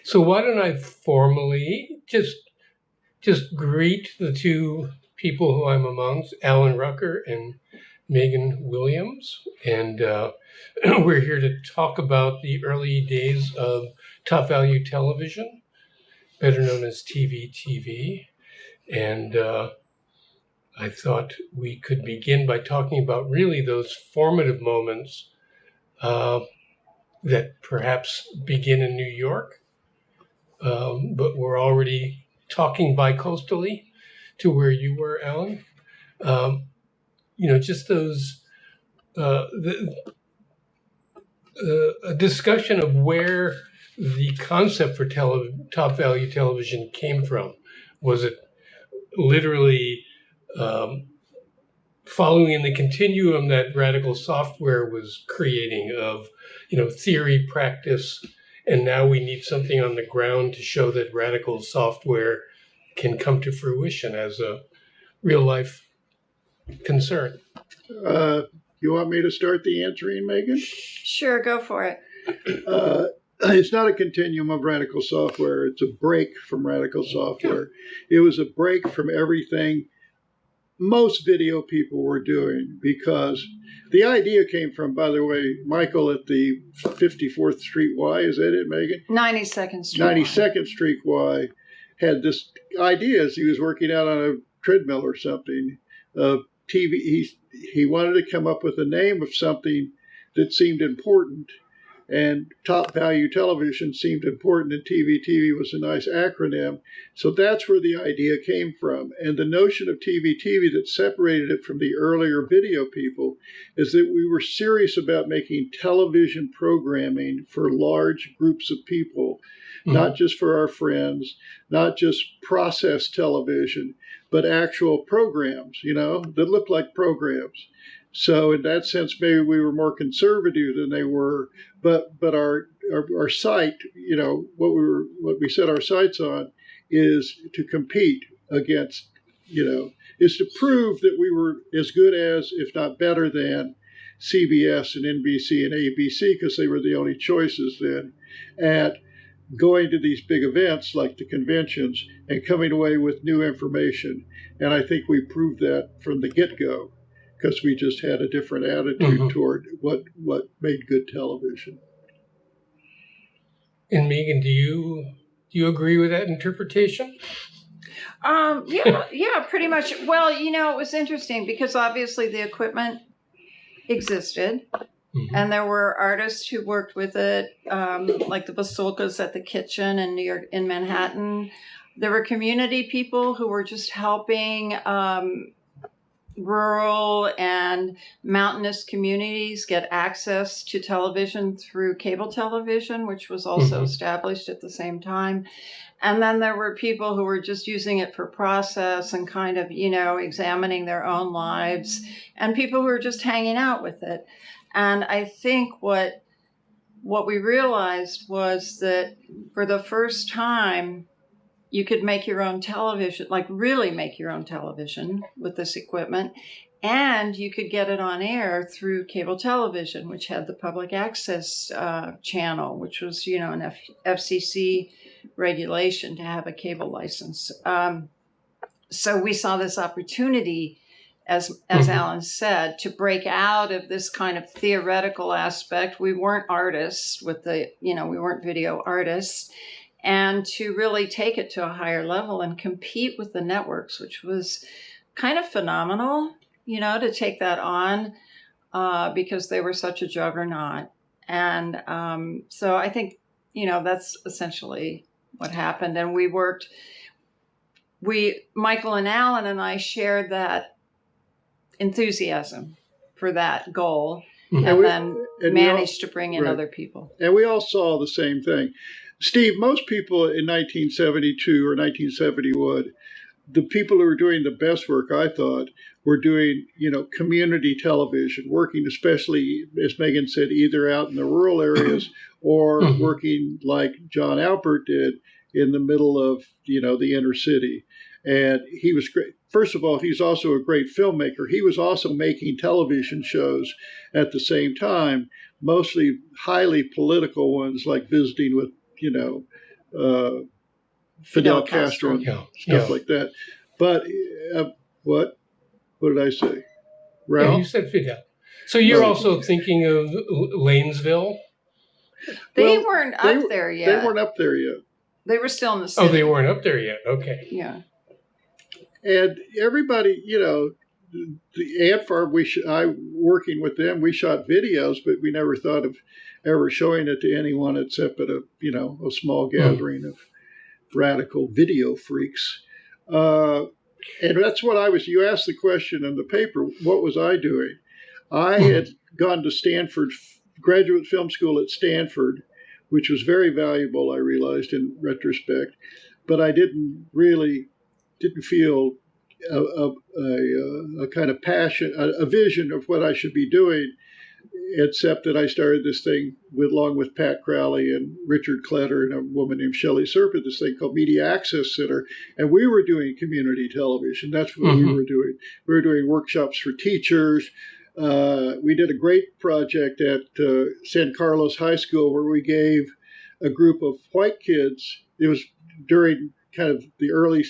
So why don't I formally just greet the two people who I'm amongst, Alan Rucker and Megan Williams, and we're here to talk about the early days of Top Value Television, better known as TVTV, and I thought we could begin by talking about really those formative moments that perhaps begin in New York, but we're already talking bi-coastally to where you were, Alan. Just those, a discussion of where the concept for top value television came from. Was it literally following in the continuum that Radical Software was creating of, theory, practice, and now we need something on the ground to show that Radical Software can come to fruition as a real life concern? You want me to start the answering, Megan? Sure, go for it. It's not a continuum of Radical Software. It's a break from Radical Software. It was a break from everything most video people were doing, because the idea came from, by the way, Michael at the 54th Street Y, is that it, Megan? 92nd Street 92nd Street Y had this idea as he was working out on a treadmill or something of TV. He wanted to come up with a name of something that seemed important, and Top Value Television seemed important, and TVTV was a nice acronym. So that's where the idea came from. And the notion of TVTV that separated it from the earlier video people is that we were serious about making television programming for large groups of people, not just for our friends, not just process television, but actual programs, that looked like programs. So in that sense, maybe we were more conservative than they were, but our sight, what we set our sights on is to compete against, is to prove that we were as good as, if not better than, CBS and NBC and ABC, because they were the only choices then, at going to these big events like the conventions and coming away with new information. And I think we proved that from the get-go, because we just had a different attitude toward what made good television. And Megan, do you agree with that interpretation? Yeah, pretty much. Well, it was interesting because obviously the equipment existed, and there were artists who worked with it, like the Basulkas at the Kitchen in New York, in Manhattan. There were community people who were just helping rural and mountainous communities get access to television through cable television, which was also established at the same time. And then there were people who were just using it for process and kind of, examining their own lives, and people who were just hanging out with it. And I think what we realized was that for the first time, you could make your own television, like really make your own television with this equipment. And you could get it on air through cable television, which had the public access channel, which was, an FCC regulation to have a cable license. So we saw this opportunity, as Alan said, to break out of this kind of theoretical aspect. We weren't artists we weren't video artists. And to really take it to a higher level and compete with the networks, which was kind of phenomenal, to take that on because they were such a juggernaut. And so I think, that's essentially what happened. And Michael and Alan and I shared that enthusiasm for that goal, and then managed to bring in other people. And we all saw the same thing. Steve, most people in 1972 or 1971, the people who were doing the best work, I thought, were doing, community television, working especially, as Megan said, either out in the rural areas or working like John Alpert did in the middle of, the inner city. And he was great. First of all, he's also a great filmmaker. He was also making television shows at the same time, mostly highly political ones, like Visiting with Fidel Castro and stuff like that. But what did I say? Ralph? Yeah, you said Fidel. So you're also thinking of Lanesville? They weren't up there yet. They weren't up there yet. They were still in the city. Oh, they weren't up there yet. Okay. Yeah. And everybody, the ant farm, working with them, we shot videos, but we never thought of ever showing it to anyone except at a small gathering of radical video freaks. And that's what you asked the question in the paper, what was I doing? I had gone to Stanford, graduate film school at Stanford, which was very valuable, I realized in retrospect, but I didn't feel a kind of passion, a vision of what I should be doing, except that I started this thing along with Pat Crowley and Richard Kletter and a woman named Shelley Serpent, this thing called Media Access Center. And we were doing community television. That's what we were doing. We were doing workshops for teachers. We did a great project at San Carlos High School where we gave a group of white kids, it was during kind of the early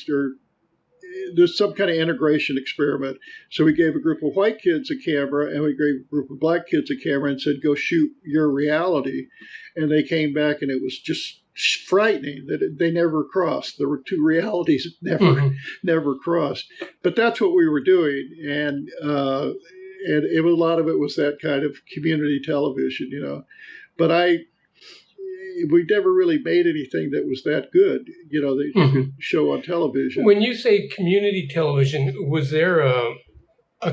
there's some kind of integration experiment. So we gave a group of white kids a camera and we gave a group of black kids a camera and said, go shoot your reality. And they came back and it was just frightening that they never crossed. There were two realities that never crossed. But that's what we were doing. And a lot of it was that kind of community television, But we never really made anything that was that good, that you could show on television. When you say community television, was there a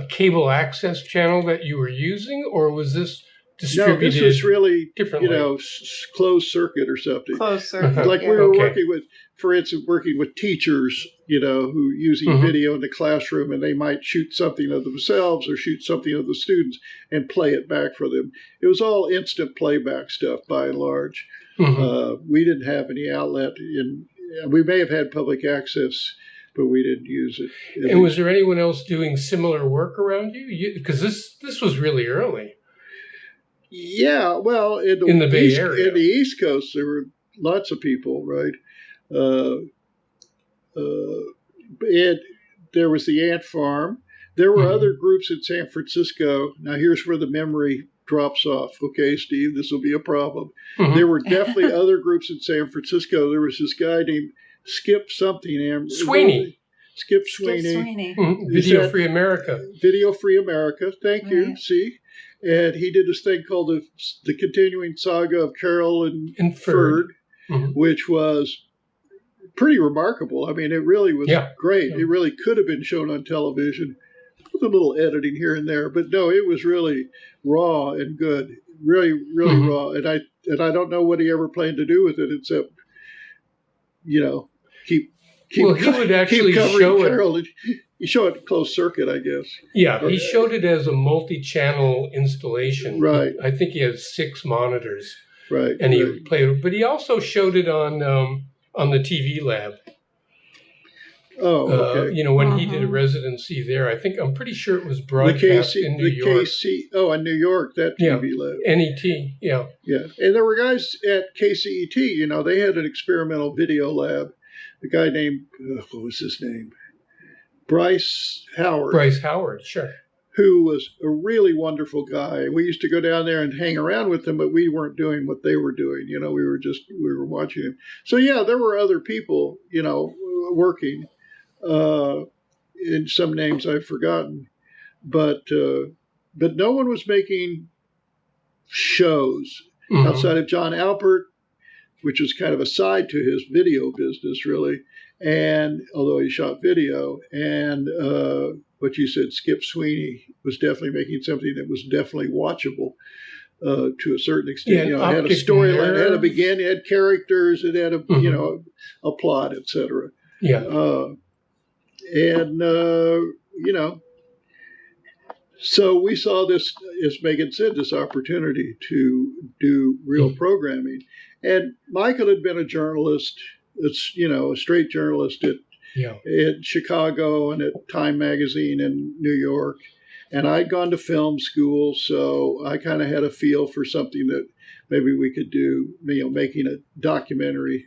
cable access channel that you were using, or was this distributed? No, this was really differently, closed circuit or something. Closed circuit, like we were working with, for instance, with teachers, who using video in the classroom, and they might shoot something of themselves or shoot something of the students and play it back for them. It was all instant playback stuff by and large. We didn't have any outlet we may have had public access, but we didn't use it. And was there anyone else doing similar work around you? Because this was really early. Yeah, well, in the Bay Area, in the East Coast, there were lots of people, right? And there was the ant farm. There were other groups in San Francisco. Now, here's where the memory drops off. Okay, Steve, this will be a problem. There were definitely other groups in San Francisco. There was this guy named Skip something. Sweeney. Skip Sweeney. Video Free America. Video Free America. Thank you. See? And he did this thing called the continuing saga of Carol and Ferd, which was pretty remarkable. I mean, it really was great. It really could have been shown on television with a little editing here and there. But no, it was really raw and good. Really, really raw. And I don't know what he ever planned to do with it except, keep well, he would actually keep show Carol. You show it closed circuit, I guess. Yeah, he showed it as a multi-channel installation. Right. I think he has 6 monitors. Right. And he played it, but he also showed it on the TV Lab. Oh, okay. When he did a residency there, I'm pretty sure it was broadcast in New York. In New York, that TV Lab. NET, yeah. Yeah, and there were guys at KCET, they had an experimental video lab. A guy named, what was his name? Bryce Howard. Bryce Howard, sure. Who was a really wonderful guy. We used to go down there and hang around with them, but we weren't doing what they were doing. We were watching him. So, yeah, there were other people, working. And some names I've forgotten. But no one was making shows outside of John Alpert, which was kind of a side to his video business, really. And although he shot video, and what you said, Skip Sweeney was definitely making something that was definitely watchable to a certain extent. It had a storyline, it had a beginning, it had characters, it had a plot, etc. Yeah. So we saw this, as Megan said, this opportunity to do real programming. And Michael had been a journalist, a straight journalist at Chicago and at Time Magazine in New York. And I'd gone to film school, so I kind of had a feel for something that maybe we could do, making a documentary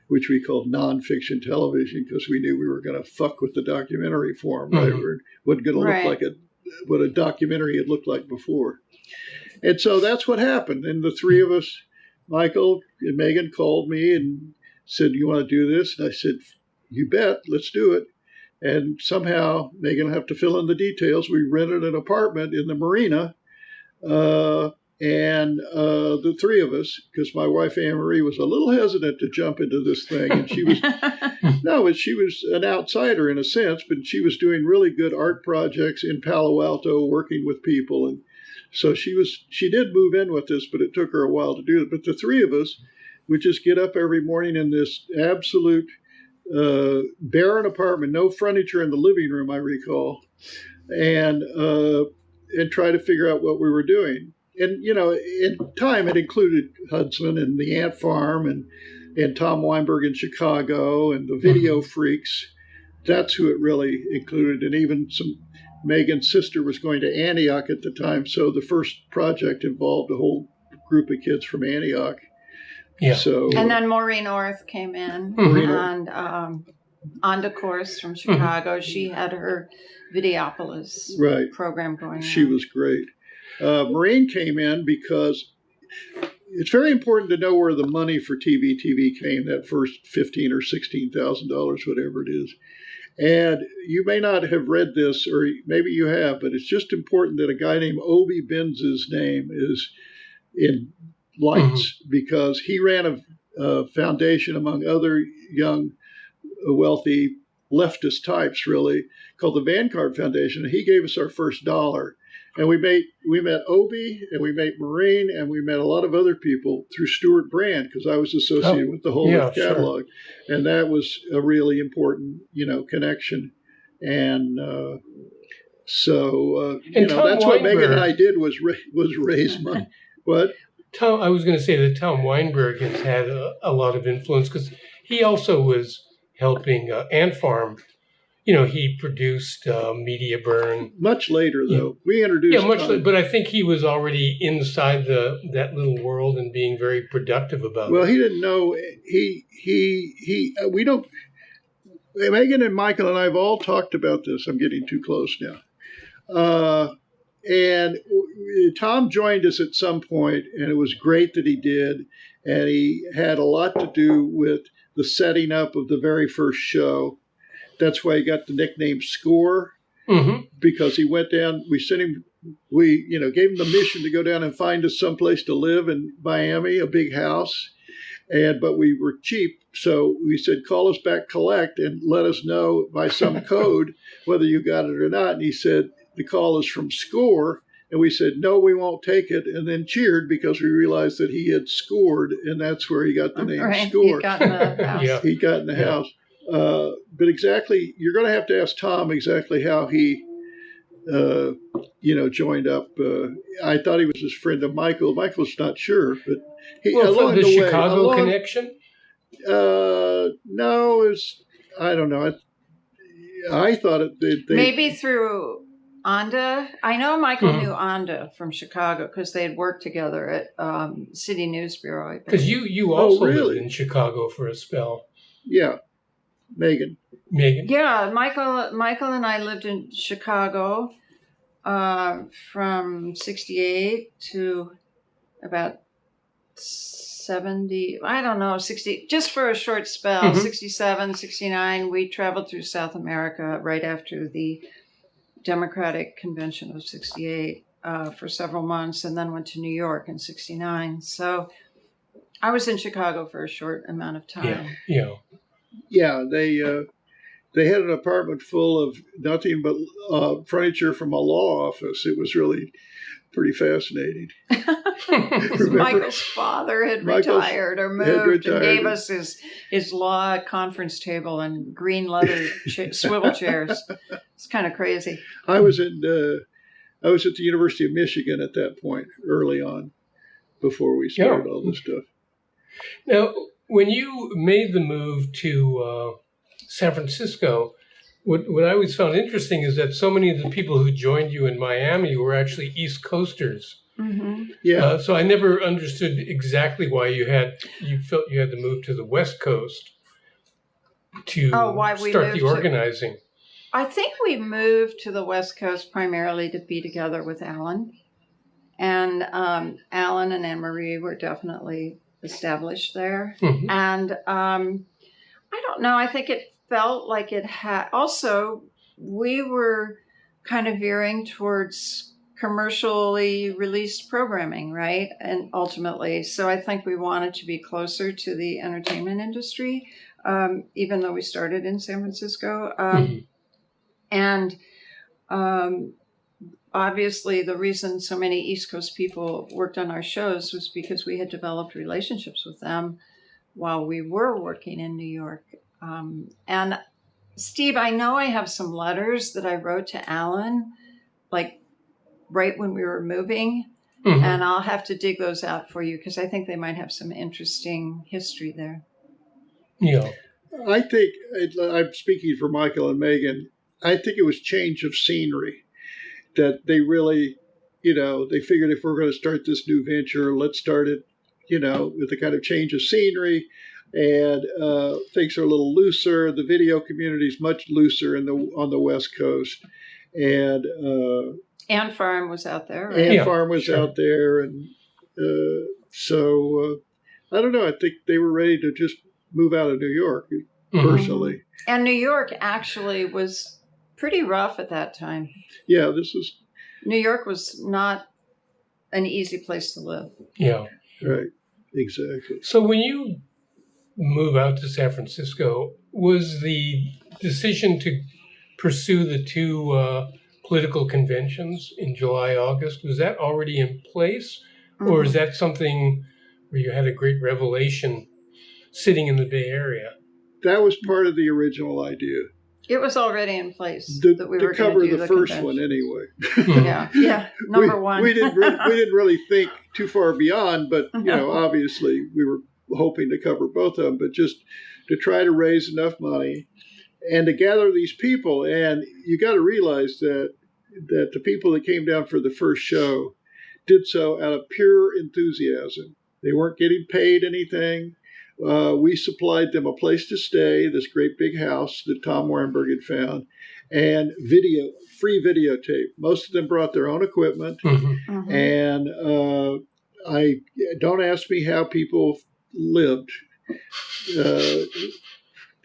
which we called NonFiction Television because we knew we were going to fuck with the documentary form, right? We wasn't going to look like what a documentary had looked like before. And so that's what happened. And the three of us, Michael and Megan, called me and said, "You want to do this?" And I said, "You bet, let's do it." And somehow, Megan will have to fill in the details. We rented an apartment in the marina, and the three of us, because my wife Anne Marie was a little hesitant to jump into this thing, and she was she was an outsider in a sense, but she was doing really good art projects in Palo Alto, working with people, and so she did move in with us, but it took her a while to do it. But the three of us would just get up every morning in this absolute barren apartment, no furniture in the living room, I recall, and try to figure out what we were doing. And, in time, it included Hudson and the Ant Farm and Tom Weinberg in Chicago and the Video Freaks. That's who it really included. And even Megan's sister was going to Antioch at the time. So the first project involved a whole group of kids from Antioch. Yeah. So, and then Maureen Orth came in, and Onda Course from Chicago. She had her Videopolis program going on. She was great. Maureen came in because it's very important to know where the money for TVTV came, that first $15,000 or $16,000, whatever it is. And you may not have read this, or maybe you have, but it's just important that a guy named Obi Benz's name is in lights, because he ran a foundation among other young, wealthy leftist types, really, called the Vanguard Foundation. And he gave us our first $1. And we met Obi, and we met Maureen, and we met a lot of other people through Stuart Brand, because I was associated with the whole catalog. Sure. And that was a really important, connection. And so that's Weinberg, what Megan and I did was raise money. What? I was going to say that Tom Weinberg has had a lot of influence, because he also was helping Ant Farm. He produced Media Burn. Much later, though. We introduced much later, but I think he was already inside that little world and being very productive about it. Well, he didn't know. We don't. Megan and Michael and I have all talked about this. I'm getting too close now. And Tom joined us at some point, and it was great that he did. And he had a lot to do with the setting up of the very first show. That's why he got the nickname Score, because he went down. We sent him. We gave him the mission to go down and find us someplace to live in Miami, a big house, but we were cheap, so we said, "Call us back, collect, and let us know by some code whether you got it or not." And he said, "The call is from Score." And we said, "No, we won't take it," and then cheered because we realized that he had scored, and that's where he got the name Score. He got in the house. He got in the house. But exactly, you're going to have to ask Tom exactly how he, joined up. I thought he was his friend of Michael. Michael's not sure, but along the Chicago connection. No, I don't know. I thought maybe through Onda. I know Michael knew Onda from Chicago because they had worked together at City News Bureau. Because you also lived in Chicago for a spell. Yeah. Megan. Yeah, Michael and I lived in Chicago from 68 to about 70, 60, just for a short spell, 67, 69. We traveled through South America right after the Democratic Convention of 68 for several months, and then went to New York in 69. So I was in Chicago for a short amount of time. Yeah, they had an apartment full of nothing but furniture from a law office. It was really pretty fascinating. Michael's father had retired or moved and gave us his law conference table and green leather swivel chairs. It's kind of crazy. I was at the University of Michigan at that point, early on, before we started all this stuff. Now, when you made the move to San Francisco, what I always found interesting is that so many of the people who joined you in Miami were actually East Coasters. Yeah. So I never understood exactly why you felt you had to move to the West Coast to why we start moved the organizing? I think we moved to the West Coast primarily to be together with Alan. And Alan and Anne-Marie were definitely established there. Mhm. And I don't know, I think it felt like it had... Also, we were kind of veering towards commercially released programming, right? And ultimately, so I think we wanted to be closer to the entertainment industry, even though we started in San Francisco. And obviously, the reason so many East Coast people worked on our shows was because we had developed relationships with them while we were working in New York. And Steve, I know I have some letters that I wrote to Alan, like right when we were moving, and I'll have to dig those out for you because I think they might have some interesting history there. Yeah. I think, I'm speaking for Michael and Megan, I think it was change of scenery that they really, they figured if we're going to start this new venture, let's start it, with a kind of change of scenery. And things are a little looser. The video community is much looser on the West Coast. And Ann Farm was out there, right? Ann Farm was out there. And so I don't know. I think they were ready to just move out of New York, personally. And New York actually was pretty rough at that time. Yeah, New York was not an easy place to live. Yeah. Right. Exactly. So when you move out to San Francisco, was the decision to pursue the two political conventions in July, August, was that already in place? Or is that something where you had a great revelation sitting in the Bay Area? That was part of the original idea. It was already in place that we were going to do the first convention. One anyway. Yeah, number one. we didn't really think too far beyond, but obviously we were hoping to cover both of them. But just to try to raise enough money and to gather these people, and you got to realize that the people that came down for the first show did so out of pure enthusiasm. They weren't getting paid anything. We supplied them a place to stay, this great big house that Tom Weinberg had found, and free videotape. Most of them brought their own equipment. And I don't ask me how people lived.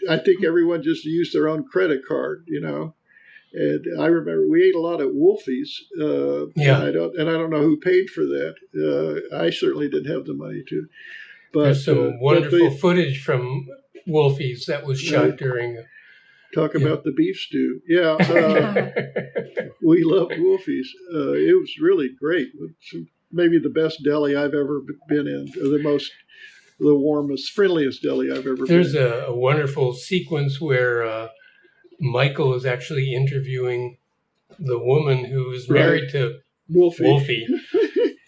I think everyone just used their own credit card, And I remember we ate a lot at Wolfie's. And I don't know who paid for that. I certainly didn't have the money to. But, there's some wonderful footage from Wolfie's that was shot during. Talk about the beef stew. Yeah, we loved Wolfie's. It was really great. Maybe the best deli I've ever been in, or the warmest, friendliest deli I've ever been in. There's a wonderful sequence where Michael is actually interviewing the woman who's married to Wolfie.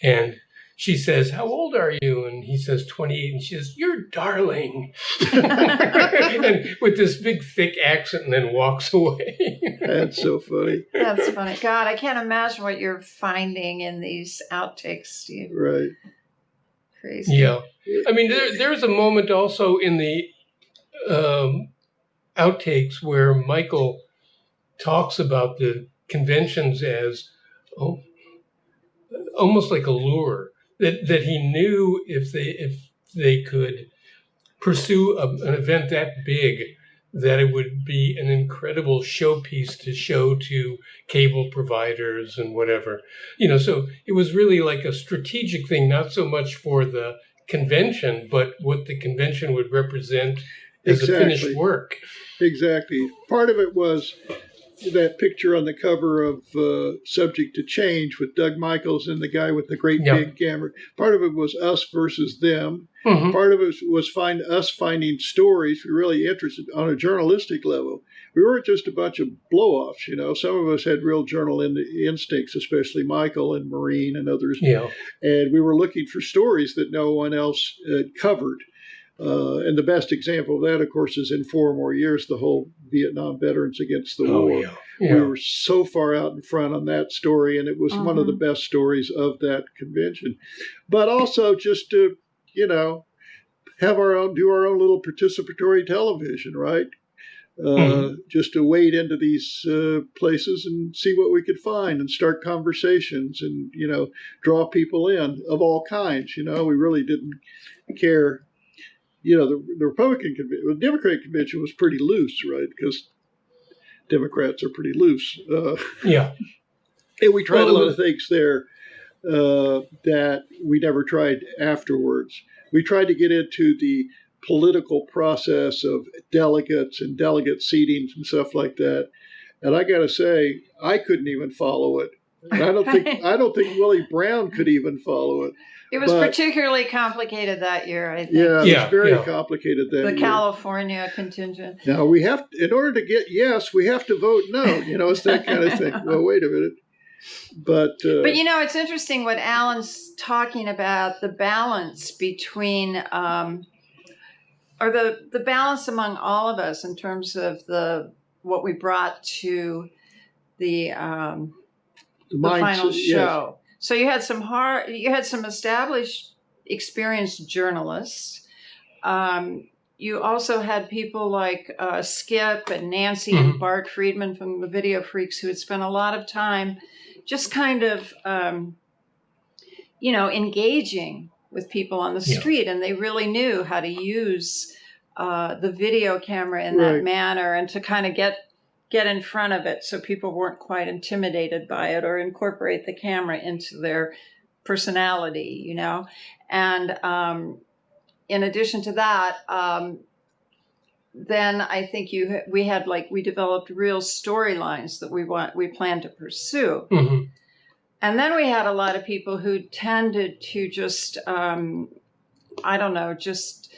And she says, "How old are you?" And he says, 28. And she says, "You're darling." And with this big, thick accent, and then walks away. That's so funny. That's funny. God, I can't imagine what you're finding in these outtakes, Steve. Right. Crazy. Yeah. I mean, there's a moment also in the outtakes where Michael talks about the conventions as almost like a lure. That he knew if they could pursue an event that big, that it would be an incredible showpiece to show to cable providers and whatever. So it was really like a strategic thing, not so much for the convention, but what the convention would represent as a finished work. Exactly. Part of it was that picture on the cover of Subject to Change with Doug Michaels and the guy with the great big camera. Part of it was us versus them. Part of it was us finding stories we were really interested on a journalistic level. We weren't just a bunch of blow-offs, Some of us had real journal instincts, especially Michael and Maureen and others. Yeah. And we were looking for stories that no one else had covered. And the best example of that, of course, is in 4 More Years, the whole Vietnam Veterans Against the War. Yeah. We were so far out in front on that story, and it was one of the best stories of that convention. But also just to, do our own little participatory television, right? just to wade into these places and see what we could find and start conversations and, draw people in of all kinds. We really didn't care. The Republican convention, the Democratic convention was pretty loose, right? Because Democrats are pretty loose. Yeah. And we tried a lot of things there that we never tried afterwards. We tried to get into the political process of delegates and delegate seatings and stuff like that. And I got to say, I couldn't even follow it. And I don't think Willie Brown could even follow it. It was particularly complicated that year, I think. Yeah, it was very complicated that year. The California contingent. Now in order to get yes, we have to vote no. It's that kind of thing. Well, wait a minute. But it's interesting what Alan's talking about, the balance between, or the balance among all of us in terms of what we brought to the final show. Yes. So you had some established, experienced journalists. You also had people like Skip and Nancy and Bart Friedman from the Video Freaks who had spent a lot of time just kind of, engaging with people on the street, and they really knew how to use the video camera in that manner and to kind of get in front of it so people weren't quite intimidated by it, or incorporate the camera into their personality, And in addition to that, then I think we developed real storylines that we planned to pursue. Mm-hmm. And then we had a lot of people who tended to just, just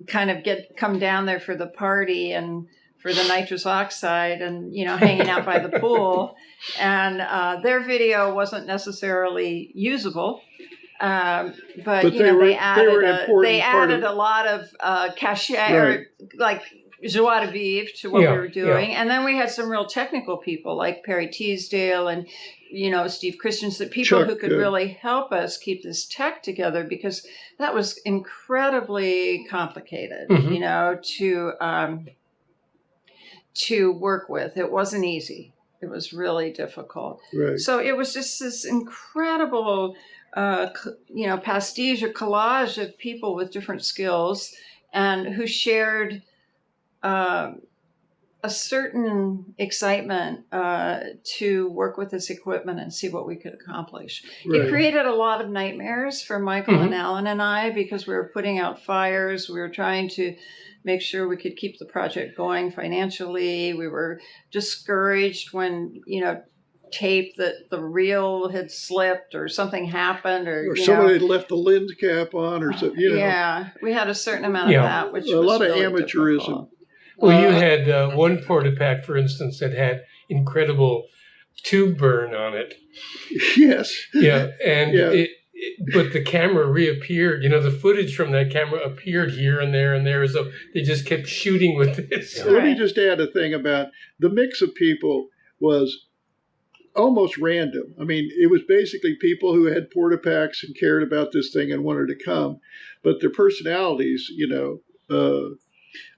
kind of come down there for the party and for the nitrous oxide and, hanging out by the pool. And their video wasn't necessarily usable. But they added a lot of cachet, or like joie de vivre to what we were doing. And then we had some real technical people like Perry Teasdale and, Steve Christensen, people Chuck, who could really help us keep this tech together, because that was incredibly complicated, to work with. It wasn't easy. It was really difficult. Right. So it was just this incredible pastiche or collage of people with different skills and who shared a certain excitement to work with this equipment and see what we could accomplish. Right. It created a lot of nightmares for Michael and Alan and I, because we were putting out fires. We were trying to make sure we could keep the project going financially. We were discouraged when, tape that the reel had slipped or something happened, or somebody had left the lens cap on or something. Yeah, we had a certain amount of that, which a was lot of really amateurism. difficult. Well, you had one porta-pack, for instance, that had incredible tube burn on it. Yes. Yeah, and but the camera reappeared. The footage from that camera appeared here and there, so they just kept shooting with this. Yeah. Let me just add a thing about the mix of people was almost random. I mean, it was basically people who had porta-packs and cared about this thing and wanted to come, but their personalities,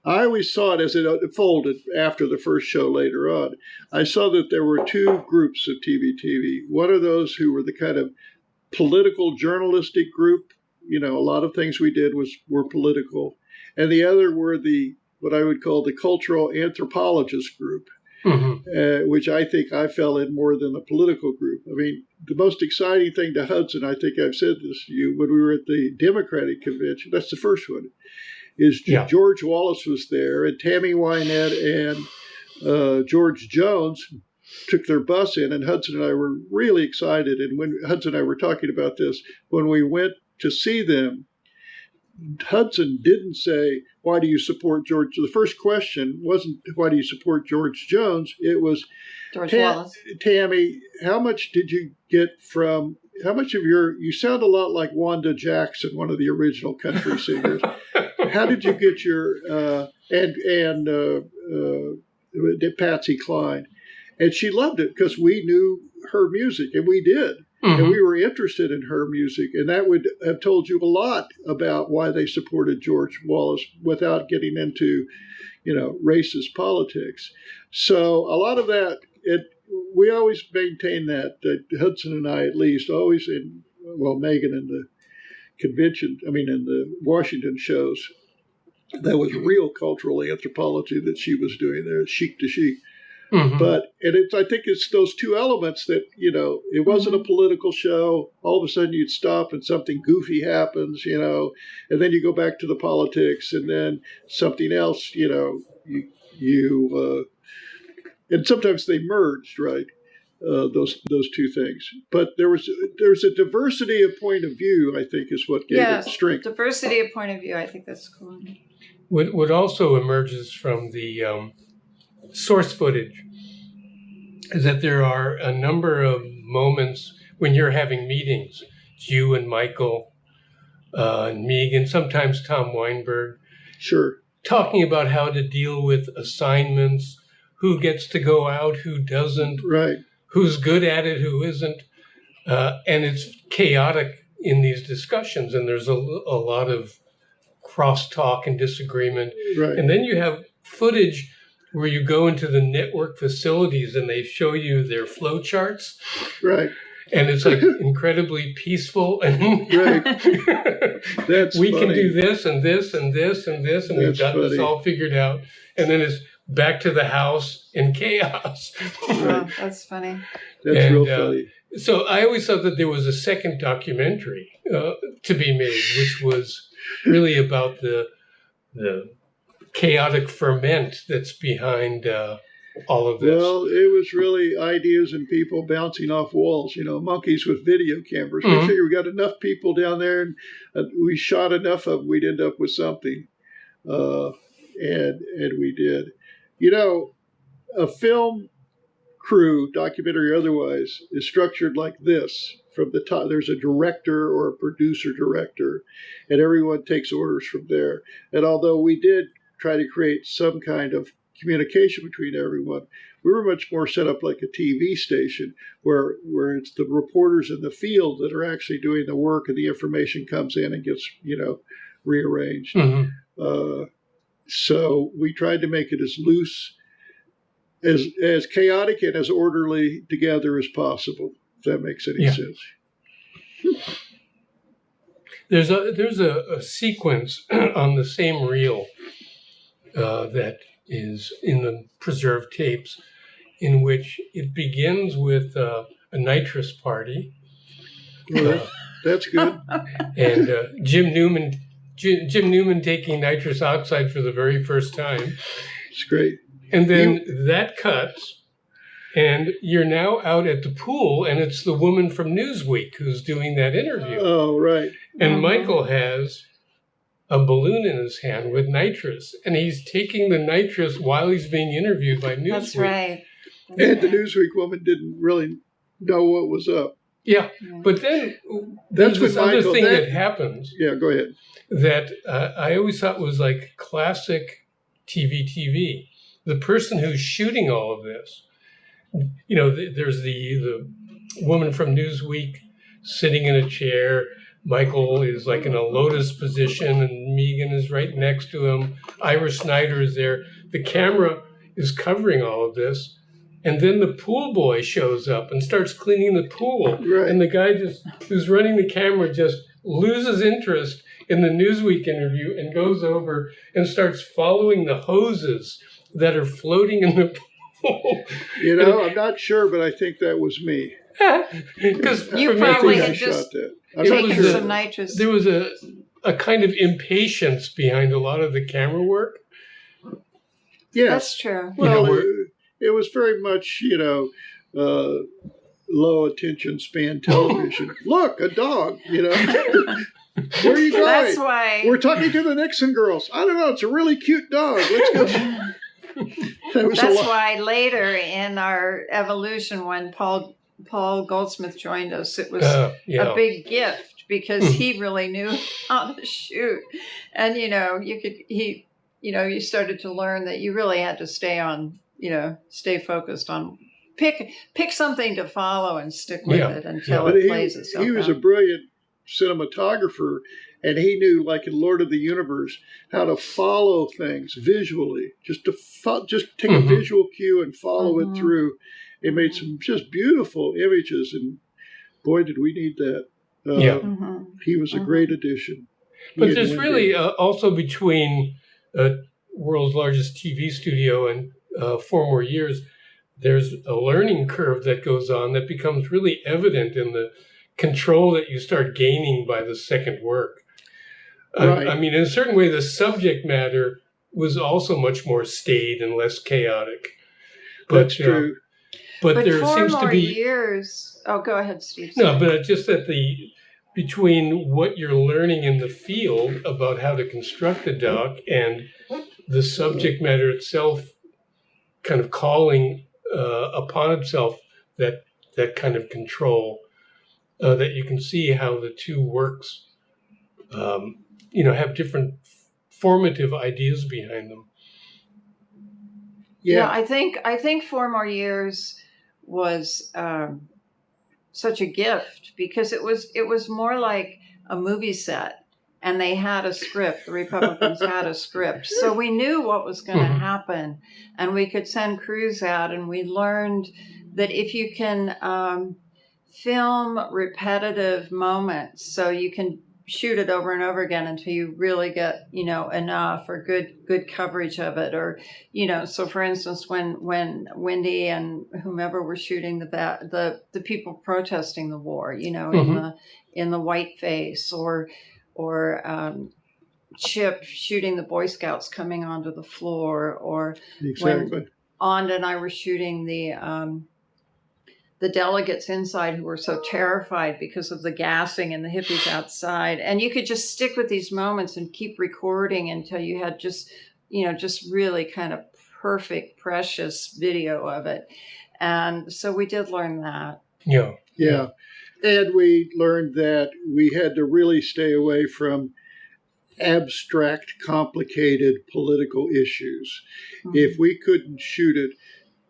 I always saw it as it unfolded after the first show later on. I saw that there were two groups of TVTV. One of those who were the kind of political journalistic group. A lot of things we did were political. And the other were what I would call the cultural anthropologist group, which I think I fell in more than the political group. I mean, the most exciting thing to Hudson, I think I've said this to you, when we were at the Democratic convention, that's the first one, is George Wallace was there, and Tammy Wynette and George Jones took their bus in, and Hudson and I were really excited. And when Hudson and I were talking about this, when we went to see them, Hudson didn't say, why do you support George? The first question wasn't, why do you support George Jones? It was, George Wallace. Tammy, how much did you get from, you sound a lot like Wanda Jackson, one of the original country singers. How did you get your, Patsy Cline? And she loved it because we knew her music, and we did. and we were interested in her music, and that would have told you a lot about why they supported George Wallace without getting into, racist politics. So a lot of that, we always maintain that Hudson and I, at least, always Megan in the convention, in the Washington shows, that was real cultural anthropology that she was doing there, chic to chic. But I think it's those two elements that, it wasn't a political show. All of a sudden you'd stop and something goofy happens, and then you go back to the politics, and then something else, and sometimes they merged, right? Those two things. But there's a diversity of point of view, I think, is what gave it strength. Diversity of point of view. I think that's cool. What also emerges from the source footage is that there are a number of moments when you're having meetings, it's you and Michael and Megan, sometimes Tom Weinberg, sure, talking about how to deal with assignments, who gets to go out, who doesn't, right, who's good at it, who isn't, and it's chaotic in these discussions, and there's a lot of crosstalk and disagreement, right. And then you have footage where you go into the network facilities and they show you their flow charts. Right. And it's like incredibly peaceful. And right. That's we funny. can do this and this and this and this, and we've got this all figured out. And then it's back to the house in chaos. Oh, that's funny. That's real funny. So I always thought that there was a second documentary to be made, which was really about the chaotic ferment that's behind all of this. Well, it was really ideas and people bouncing off walls, monkeys with video cameras. We figured we got enough people down there, and we shot enough of them, we'd end up with something. And we did. A film crew, documentary or otherwise, is structured like this. From the top, there's a director or a producer director, and everyone takes orders from there. And although we did try to create some kind of communication between everyone, we were much more set up like a TV station where it's the reporters in the field that are actually doing the work, and the information comes in and gets, rearranged. So we tried to make it as loose, as chaotic and as orderly together as possible, if that makes any sense. There's a sequence on the same reel that is in the preserved tapes, in which it begins with a nitrous party. That's good. And Jim Newman taking nitrous oxide for the very first time. It's great. And then that cuts, and you're now out at the pool, and it's the woman from Newsweek who's doing that interview. Oh, right. And Michael has a balloon in his hand with nitrous, and he's taking the nitrous while he's being interviewed by Newsweek. That's right. And the Newsweek woman didn't really know what was up. Yeah, but then there's this other thing that happens. Yeah, go ahead. That I always thought was like classic TVTV. The person who's shooting all of this, there's the woman from Newsweek sitting in a chair. Michael is like in a lotus position, and Megan is right next to him. Ira Snyder is there. The camera is covering all of this. And then the pool boy shows up and starts cleaning the pool. Right. And the guy who's running the camera just loses interest in the Newsweek interview and goes over and starts following the hoses that are floating in the pool. I'm not sure, but I think that was me. Because you probably had just taken some nitrous. There was a kind of impatience behind a lot of the camera work. Yes. That's true. Well, it was very much, low attention span television. Look, a dog, Where are you going? That's why. We're talking to the Nixon girls. I don't know. It's a really cute dog. Let's go. That's why later in our evolution, when Paul Goldsmith joined us, it was a big gift because he really knew how to shoot. And, you started to learn that you really had to stay focused on pick something to follow and stick with it until But it plays itself he was out. a brilliant cinematographer, and he knew, like in Lord of the Universe, how to follow things visually. Just take a visual cue and follow it through. It made some just beautiful images, and boy, did we need that. He was a great addition. But there's really also between world's largest TV studio and 4 more years, there's a learning curve that goes on that becomes really evident in the control that you start gaining by the second work. Right. I mean, in a certain way, the subject matter was also much more staid and less chaotic. But, that's true. But there 4 seems more to be years. Oh, go ahead, Steve. No, but just that between what you're learning in the field about how to construct a doc and the subject matter itself kind of calling upon itself that kind of control, that you can see how the two works, have different formative ideas behind them. Yeah, I think 4 more years was such a gift because it was more like a movie set, and they had a script. The Republicans had a script, so we knew what was going to happen, and we could send crews out, and we learned that if you can film repetitive moments, so you can shoot it over and over again until you really get enough or good coverage of it, or so for instance when Wendy and whomever were shooting the people protesting the war, in the whiteface, or Chip shooting the Boy Scouts coming onto the floor, or when Anda and I were shooting the delegates inside who were so terrified because of the gassing and the hippies outside. And you could just stick with these moments and keep recording until you had just really kind of perfect, precious video of it. And so we did learn that. Yeah. And we learned that we had to really stay away from abstract, complicated political issues. If we couldn't shoot it,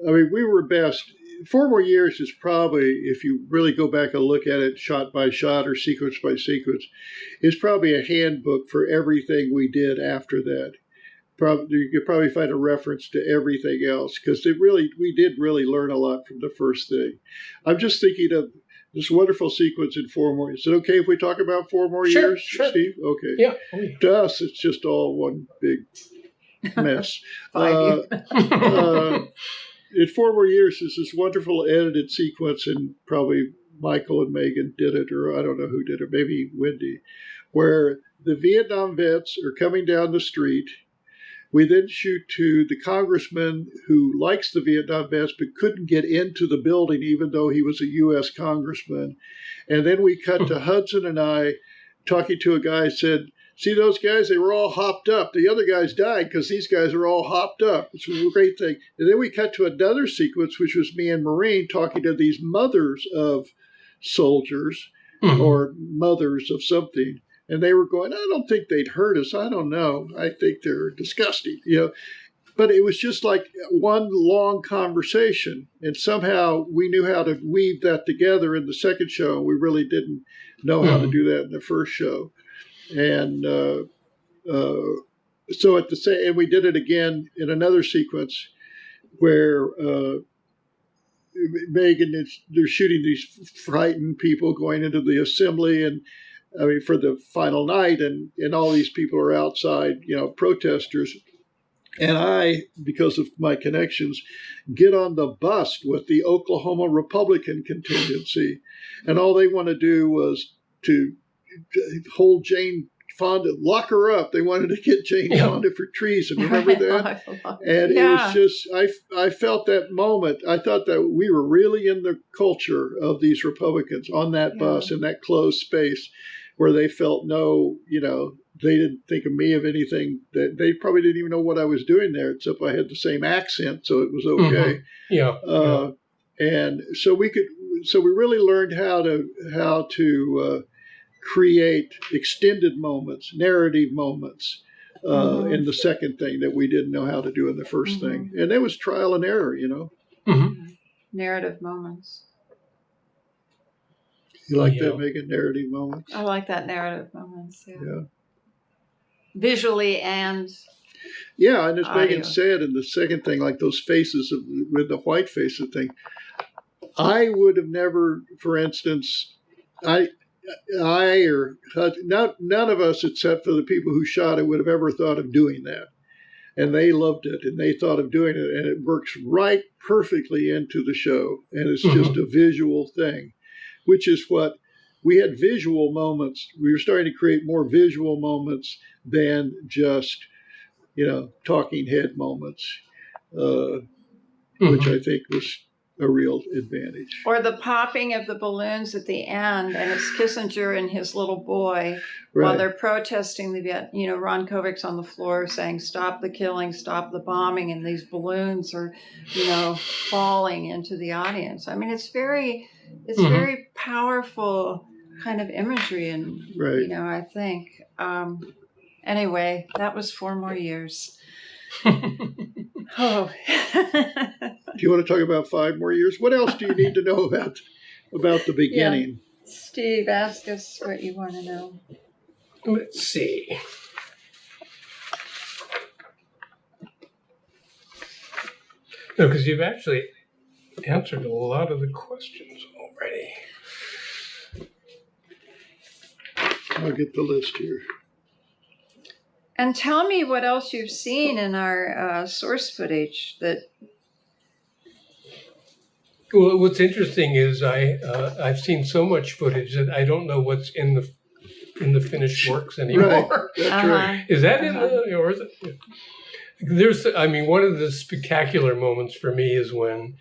I mean, we were best. 4 more years is probably, if you really go back and look at it shot by shot or sequence by sequence, is probably a handbook for everything we did after that. You could probably find a reference to everything else, because we did really learn a lot from the first thing. I'm just thinking of this wonderful sequence in 4 more. Is it okay if we talk about 4 more years, sure. Steve? Okay. Yeah. To us, it's just all one big mess. In 4 more years, there's this wonderful edited sequence, and probably Michael and Megan did it, or I don't know who did it, maybe Wendy, where the Vietnam vets are coming down the street. We then shoot to the congressman who likes the Vietnam vets but couldn't get into the building even though he was a U.S. congressman. And then we cut to Hudson and I talking to a guy who said, "See those guys? They were all hopped up. The other guys died because these guys are all hopped up." It's a great thing. And then we cut to another sequence, which was me and Maureen talking to these mothers of soldiers or mothers of something. And they were going, "I don't think they'd hurt us. I don't know. I think they're disgusting." But it was just like one long conversation. And somehow we knew how to weave that together in the second show. We really didn't know how to do that in the first show. And so at the same, and we did it again in another sequence where Megan they're shooting these frightened people going into the assembly, and I mean for the final night, and all these people are outside, protesters. And I, because of my connections, get on the bus with the Oklahoma Republican contingency, and all they want to do was to hold Jane Fonda, lock her up. They wanted to get Jane Fonda for treason. Remember that? And it was just, I felt that moment. I thought that we were really in the culture of these Republicans on that bus in that closed space where they felt they didn't think of me of anything. That they probably didn't even know what I was doing there, except I had the same accent, so it was okay. And so we really learned how to create extended moments, narrative moments in the second thing that we didn't know how to do in the first thing. And it was trial and error, narrative moments. You like Yeah. that, Megan? Narrative moments? I like that narrative moments. Yeah. Visually and Yeah, and as Megan audio. said, and the second thing, like those faces with the white faces thing, I would have never, for instance, I or none of us except for the people who shot it would have ever thought of doing that. And they loved it, and they thought of doing it, and it works right perfectly into the show, and it's just a visual thing, which is what we had visual moments. We were starting to create more visual moments than just, talking head moments, which I think was a real advantage. Or the popping of the balloons at the end, and it's Kissinger and his little boy while they're protesting the Ron Kovic's on the floor saying, "Stop the killing, stop the bombing," and these balloons are, falling into the audience. I mean, it's very powerful kind of imagery, and I think. Anyway, that was 4 more years. Oh. Do you want to talk about 5 more years? What else do you need to know about the beginning? Yeah. Steve, ask us what you want to know. Let's see. No, because you've actually answered a lot of the questions already. I'll get the list here. And tell me what else you've seen in our source footage that. Well, what's interesting is I've seen so much footage that I don't know what's in the finished works anymore. Right. That's right. Is that in the, or is it? One of the spectacular moments for me is when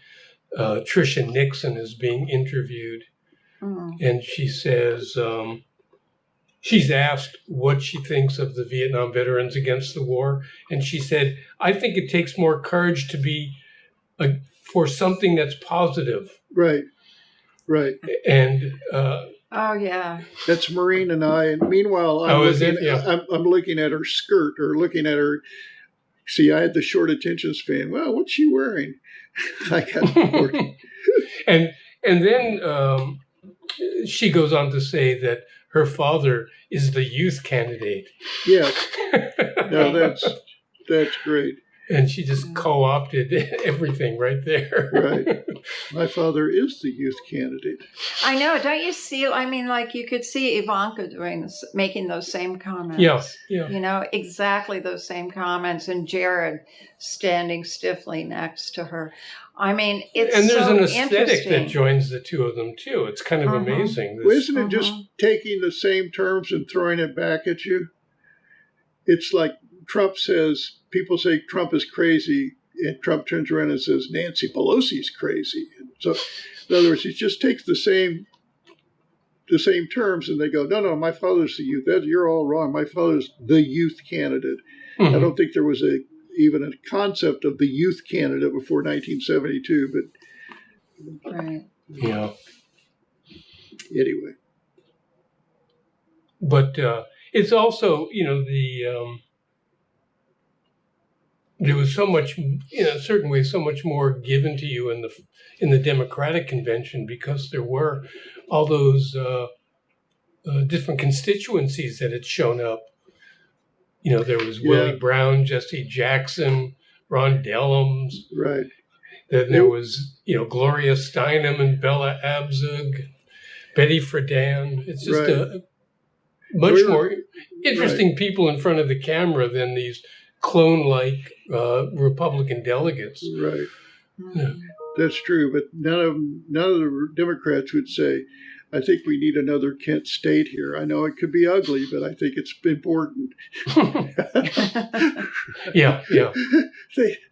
Tricia Nixon is being interviewed, and she says she's asked what she thinks of the Vietnam veterans against the war, and she said, "I think it takes more courage to be for something that's positive." Right. And oh yeah, that's Maureen and I. And meanwhile, I'm looking at her skirt or looking at her. See, I had the short attention span. Well, what's she wearing? I got bored. And then she goes on to say that her father is the youth candidate. Yes. No, that's great. And she just co-opted everything right there. Right. My father is the youth candidate. I know. Don't you see? I mean, like you could see Ivanka making those same comments. Yeah. Exactly those same comments, and Jared standing stiffly next to her. I mean, it's and there's so an aesthetic interesting that joins the two of them too. It's kind of amazing. Well, isn't it just taking the same terms and throwing it back at you? It's like Trump says, people say Trump is crazy, and Trump turns around and says Nancy Pelosi's crazy. And so, in other words, he just takes the same terms, and they go, no, my father's the youth. You're all wrong. My father's the youth candidate. I don't think there was even a concept of the youth candidate before 1972. But right. Yeah. Anyway. But it's also, there was so much, in a certain way, so much more given to you in the Democratic convention because there were all those different constituencies that had shown up. There was Willie Brown, Jesse Jackson, Ron Dellums. Right. Then there was, Gloria Steinem and Bella Abzug, Betty Friedan. It's just a much more interesting people in front of the camera than these clone-like Republican delegates. Right. Yeah. That's true, but none of the Democrats would say, I think we need another Kent State here. I know it could be ugly, but I think it's important. Yeah.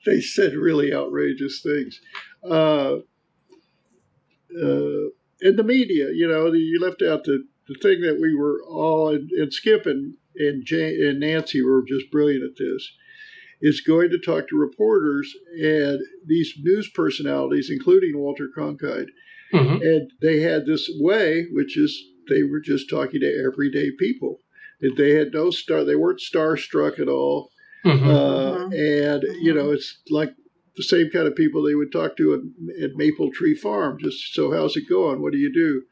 They said really outrageous things. And the media, you left out the thing that we were all, and Skip and Nancy were just brilliant at this, is going to talk to reporters and these news personalities, including Walter Cronkite. And they had this way, which is they were just talking to everyday people. They had no they weren't starstruck at all. And, it's like the same kind of people they would talk to at Maple Tree Farm. Just, so how's it going? What do you do?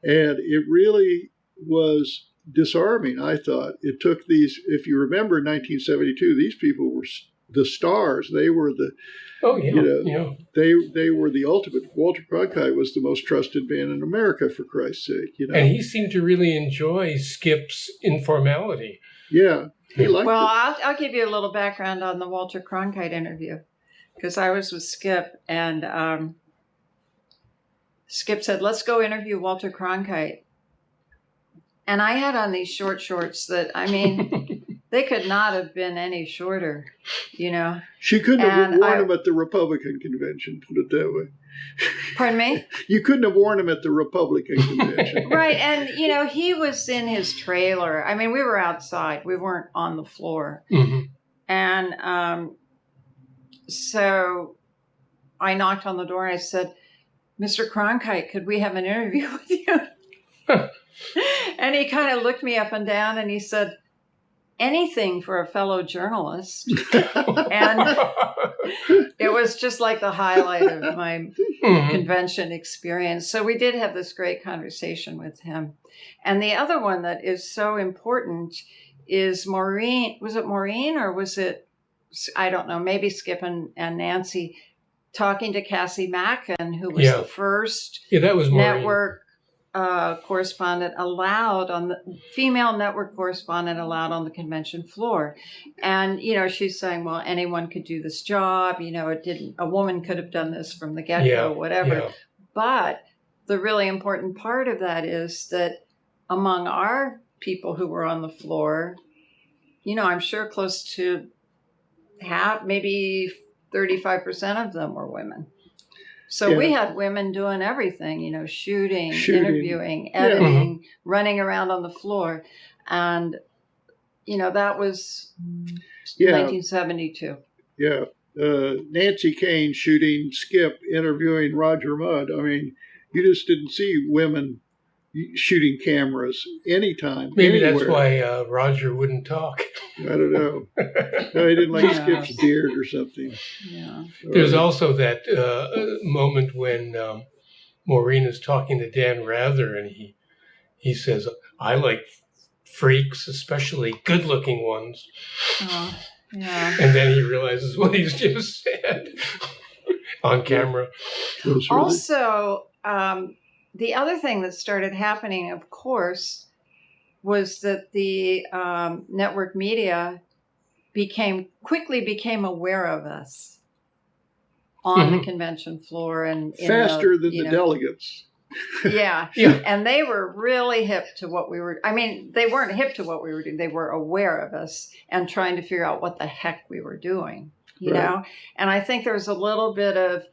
And it really was disarming, I thought. It took these, if you remember 1972, these people were the stars. They were the, they were the ultimate. Walter Cronkite was the most trusted man in America, for Christ's sake. And he seemed to really enjoy Skip's informality. Yeah, he liked Well, it. I'll give you a little background on the Walter Cronkite interview, because I was with Skip, and Skip said, "Let's go interview Walter Cronkite." And I had on these short shorts that, I mean, they could not have been any shorter, She couldn't have worn them at the Republican convention, put it that way. Pardon me? You couldn't have worn them at the Republican convention. Right. And, he was in his trailer. I mean, we were outside. We weren't on the floor. Mm-hmm. And so I knocked on the door and I said, "Mr. Cronkite, could we have an interview with you?" And he kind of looked me up and down and he said, "Anything for a fellow journalist." And it was just like the highlight of my convention experience. So we did have this great conversation with him. And the other one that is so important is Maureen. Was it Maureen or was it, I don't know, maybe Skip and Nancy talking to Cassie Macken, who was the first that was network correspondent allowed on the female network correspondent allowed on the convention floor. And, she's saying, well, anyone could do this job. A woman could have done this from the get-go, whatever. Yeah. But the really important part of that is that among our people who were on the floor, I'm sure close to half, maybe 35% of them were women. So we had women doing everything, shooting, interviewing, editing, running around on the floor. And, that was 1972. Yeah. Nancy Kane shooting Skip, interviewing Roger Mudd. I mean, you just didn't see women shooting cameras anytime. Maybe anywhere. That's why Roger wouldn't talk. I don't know. No, he didn't like Skip's beard or something. Yeah. There's also that moment when Maureen is talking to Dan Rather, and he says, "I like freaks, especially good-looking ones." Oh, yeah. And then he realizes what he's just said on camera. Really... Also, the other thing that started happening, of course, was that the network media quickly became aware of us on the convention floor and faster than the delegates. Yeah. And they were really hip to what we were. I mean, they weren't hip to what we were doing. They were aware of us and trying to figure out what the heck we were doing. You know. And I think there was a little bit of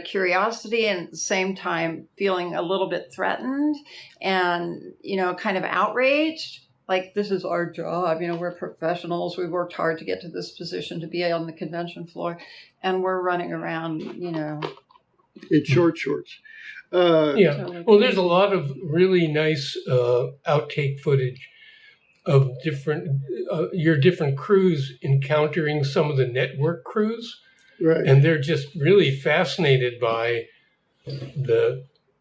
curiosity and at the same time feeling a little bit threatened and, kind of outraged. Like, this is our job. We're professionals. We worked hard to get to this position to be on the convention floor. And we're running around, in short shorts. Well, there's a lot of really nice outtake footage of your different crews encountering some of the network crews. Right. And they're just really fascinated by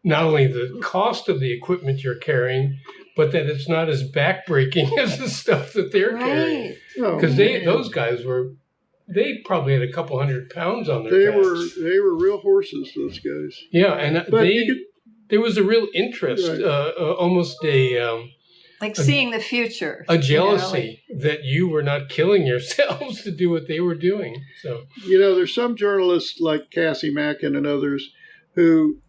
not only the cost of the equipment you're carrying, but that it's not as backbreaking as the stuff that they're carrying. Because those guys they probably had a couple 100 pounds on their backs. They were real horses, those guys. Yeah, and there was a real interest, almost seeing the future. A jealousy that you were not killing yourselves to do what they were doing. So there's some journalists like Cassie Macken and others who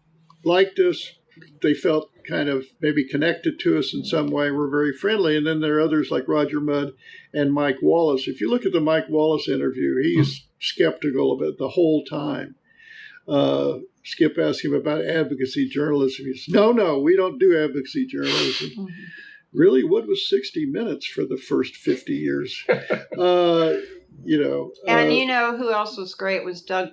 liked us. They felt kind of maybe connected to us in some way, were very friendly. And then there are others like Roger Mudd and Mike Wallace. If you look at the Mike Wallace interview, he's skeptical of it the whole time. Skip asked him about advocacy journalism. He says, no, we don't do advocacy journalism. Really, what was 60 Minutes for the first 50 years? And who else was great was Douglas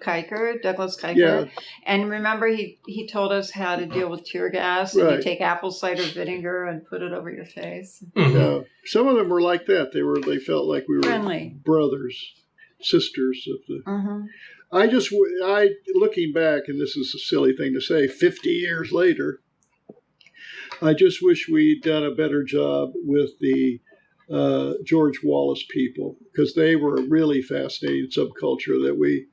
Kiker. Yeah. And remember, he told us how to deal with tear gas. Right. And you take apple cider vinegar and put it over your face. Mm-hmm. Some of them were like that. They felt like we were friendly brothers. sisters of the. Mm-hmm. I looking back, and this is a silly thing to say, 50 years later, I just wish we'd done a better job with the George Wallace people, because they were a really fascinating subculture that we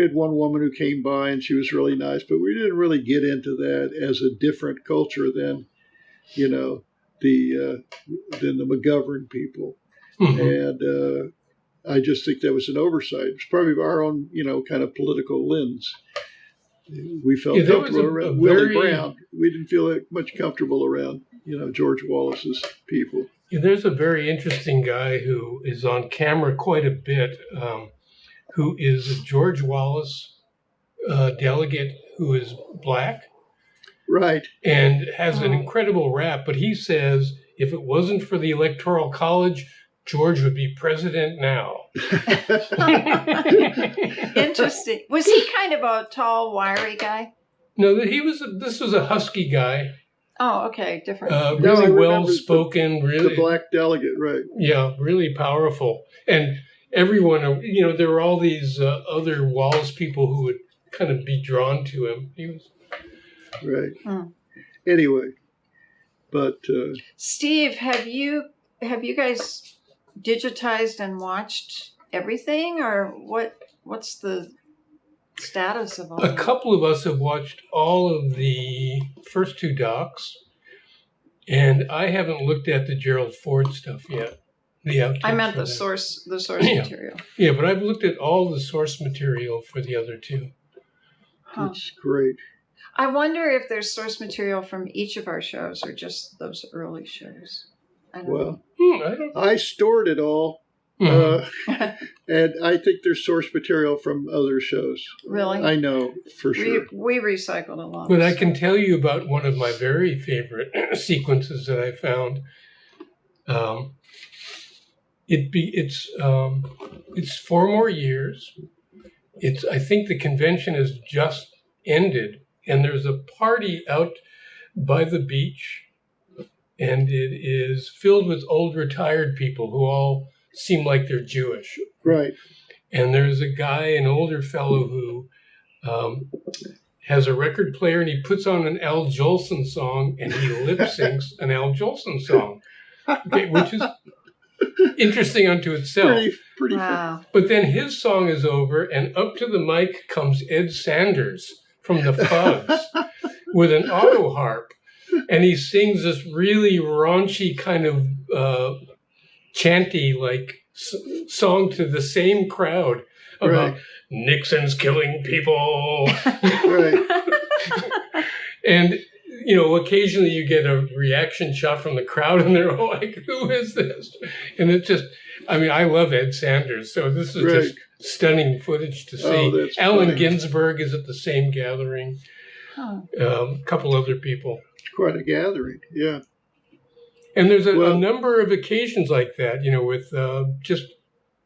had one woman who came by and she was really nice, but we didn't really get into that as a different culture than, the McGovern people. And I just think that was an oversight. It's probably our own, kind of political lens. We felt comfortable around Willie Brown. We didn't feel that much comfortable around, George Wallace's people. Yeah, there's a very interesting guy who is on camera quite a bit, who is a George Wallace delegate who is black. Right. And has an incredible rap, but he says if it wasn't for the Electoral College, George would be president now. Interesting. Was he kind of a tall, wiry guy? No, this was a husky guy. Oh, okay, different. Really well-spoken, really. The black delegate, right. Yeah, really powerful. And everyone, there were all these other Wallace people who would kind of be drawn to him. He was... Right. Anyway, but... Steve, have you guys digitized and watched everything, or what's the status of all A couple of us have watched all of the first two docs, and I haven't looked at the Gerald Ford stuff yet. I meant the source material. Yeah, but I've looked at all the source material for the other two. That's great. I wonder if there's source material from each of our shows or just those early shows. I don't know. I stored it all. And I think there's source material from other shows. Really? I know, for sure. We recycled a lot. But I can tell you about one of my very favorite sequences that I found. It's 4 more years. I think the convention has just ended, and there's a party out by the beach, and it is filled with old retired people who all seem like they're Jewish. Right. And there's a guy, an older fellow, who has a record player, and he puts on an Al Jolson song, and he lip syncs an Al Jolson song, which is interesting unto itself. Pretty wow. fun. But then his song is over, and up to the mic comes Ed Sanders from the Fugs with an auto harp, and he sings this really raunchy kind of chanty song to the same crowd about Nixon's killing people. Right. And occasionally you get a reaction shot from the crowd, and they're all like, "Who is this?" And it's just, I love Ed Sanders, so this is just stunning footage to see. Allen Ginsberg is at the same gathering. A couple other people. It's quite a gathering, yeah. And there's a number of occasions like that, with just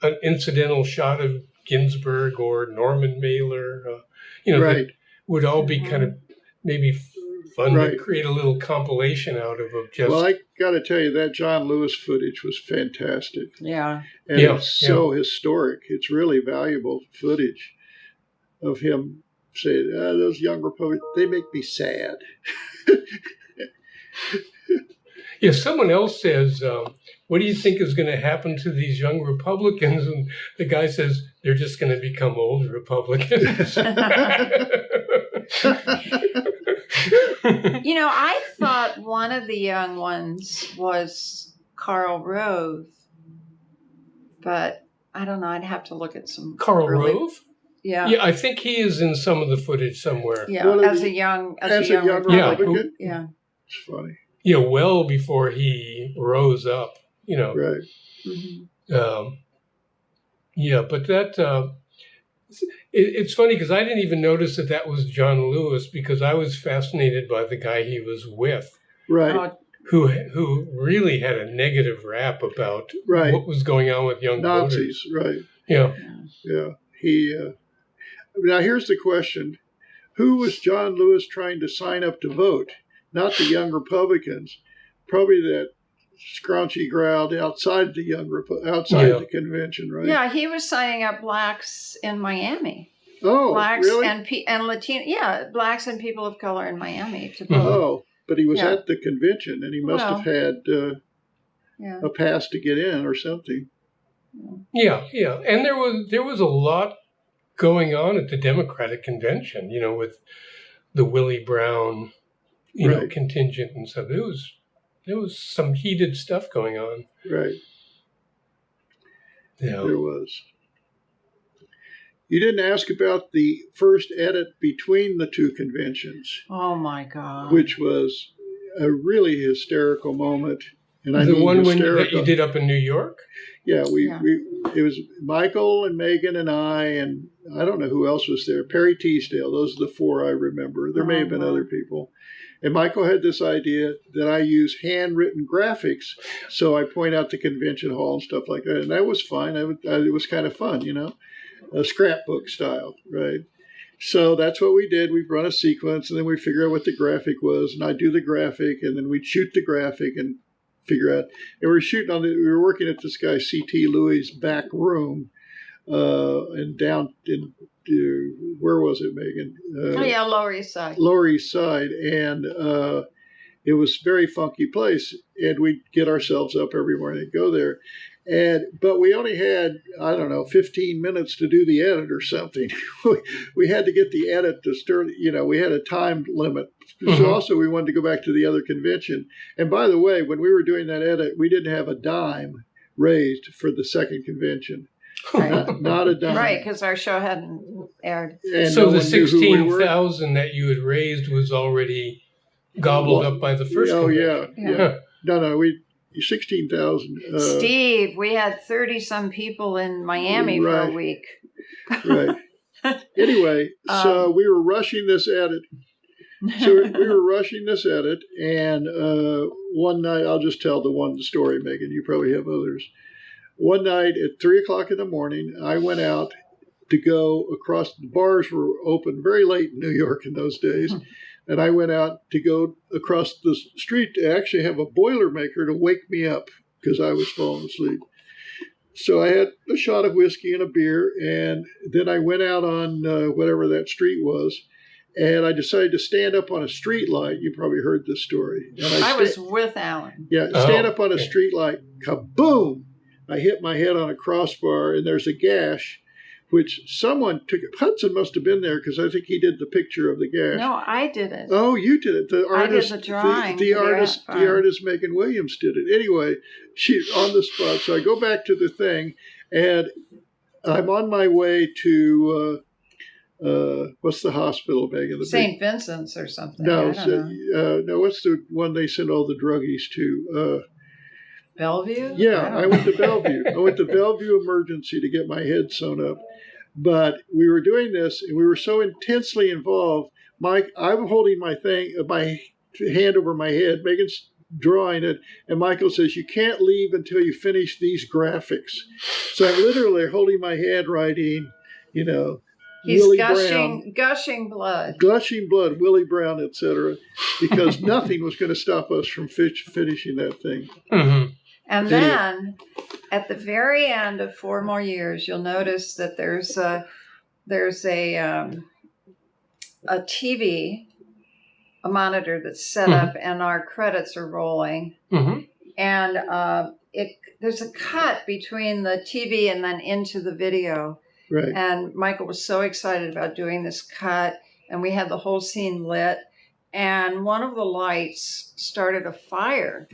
an incidental shot of Ginsberg or Norman Mailer, that would all be kind of maybe fun to create a little compilation out of just. Well, I got to tell you, that John Lewis footage was fantastic. Yeah. And it's so historic. It's really valuable footage of him saying, those young Republicans, they make me sad. Yeah, someone else says, what do you think is going to happen to these young Republicans? And the guy says, they're just going to become old Republicans. I thought one of the young ones was Karl Rove, but I don't know. I'd have to look at some. Karl Rove? Yeah. Yeah, I think he is in some of the footage somewhere. Yeah, as a young Republican? Yeah. It's funny. Yeah, well before he rose up, Right. Mm-hmm. But that, it's funny because I didn't even notice that was John Lewis, because I was fascinated by the guy he was with. Right. Who really had a negative rap about what was going on with young Nazis, voters. right. Yeah. Yeah. Now here's the question. Who was John Lewis trying to sign up to vote? Not the young Republicans. Probably that scraunchy crowd outside the the convention, right? Yeah, he was signing up blacks in Miami. Oh, Blacks really? and Latino, blacks and people of color in Miami to vote. Oh, but he was at the convention, and he must have had a pass to get in or something. Yeah, and there was a lot going on at the Democratic convention, with the Willie Brown, contingent and stuff. There was some heated stuff going on. Right. Yeah. There was. You didn't ask about the first edit between the two conventions. Oh my God! Which was a really hysterical moment, and the one that you did up in New York. Yeah, it was Michael and Megan and I don't know who else was there. Perry Teasdale. Those are the four I remember. There may have been other people. And Michael had this idea that I use handwritten graphics, so I point out the convention hall and stuff like that, and that was fine. It was kind of fun, a scrapbook style, right? So that's what we did. We'd run a sequence, and then we figure out what the graphic was, and I do the graphic, and then we'd shoot the graphic and figure out. And we were working at this guy C.T. Louis' back room, and down in where was it, Megan? Lower East Side. Lower East Side, and it was a very funky place, and we'd get ourselves up every morning and go there. But we only had, 15 minutes to do the edit or something. We had to get the edit to start, we had a time limit. So also we wanted to go back to the other convention. And by the way, when we were doing that edit, we didn't have a dime raised for the second convention. Right. Not a dime. Right, because our show hadn't aired. And so the 16,000 that you had raised was already gobbled up by the first convention. Yeah. No, 16,000. Steve, we had 30-some people in Miami for a week. Right. Anyway, so we were rushing this edit. And one night, I'll just tell the story, Megan. You probably have others. One night at 3 o'clock in the morning, I went out to go across. The bars were open very late in New York in those days. And I went out to go across the street to actually have a Boilermaker to wake me up because I was falling asleep. So I had a shot of whiskey and a beer, and then I went out on whatever that street was, and I decided to stand up on a street light. You probably heard this story. And I was with Alan. Yeah, stand up on a street light, kaboom! I hit my head on a crossbar, and there's a gash, which someone took. Hudson must have been there because I think he did the picture of the gash. No, I did it. Oh, you did it. The artist, I did the drawing. The artist Megan Williams did it. Anyway, she's on the spot. So I go back to the thing, and I'm on my way to what's the hospital, Megan? St. Vincent's or something. No, no. What's the one they send all the druggies to? Bellevue? Yeah, I went to Bellevue. I went to Bellevue Emergency to get my head sewn up. But we were doing this, and we were so intensely involved. I'm holding my hand over my head. Megan's drawing it, and Michael says, "You can't leave until you finish these graphics." So I'm literally holding my hand, writing, He's Willie gushing blood, Willie Brown, etc., because nothing was going to stop us from finishing that thing. Mm-hmm. And then, at the very end of 4 more years, you'll notice that there's a TV, a monitor that's set up, and our credits are rolling. Mm-hmm. And there's a cut between the TV and then into the video. Right. And Michael was so excited about doing this cut, and we had the whole scene lit. And one of the lights started a fire.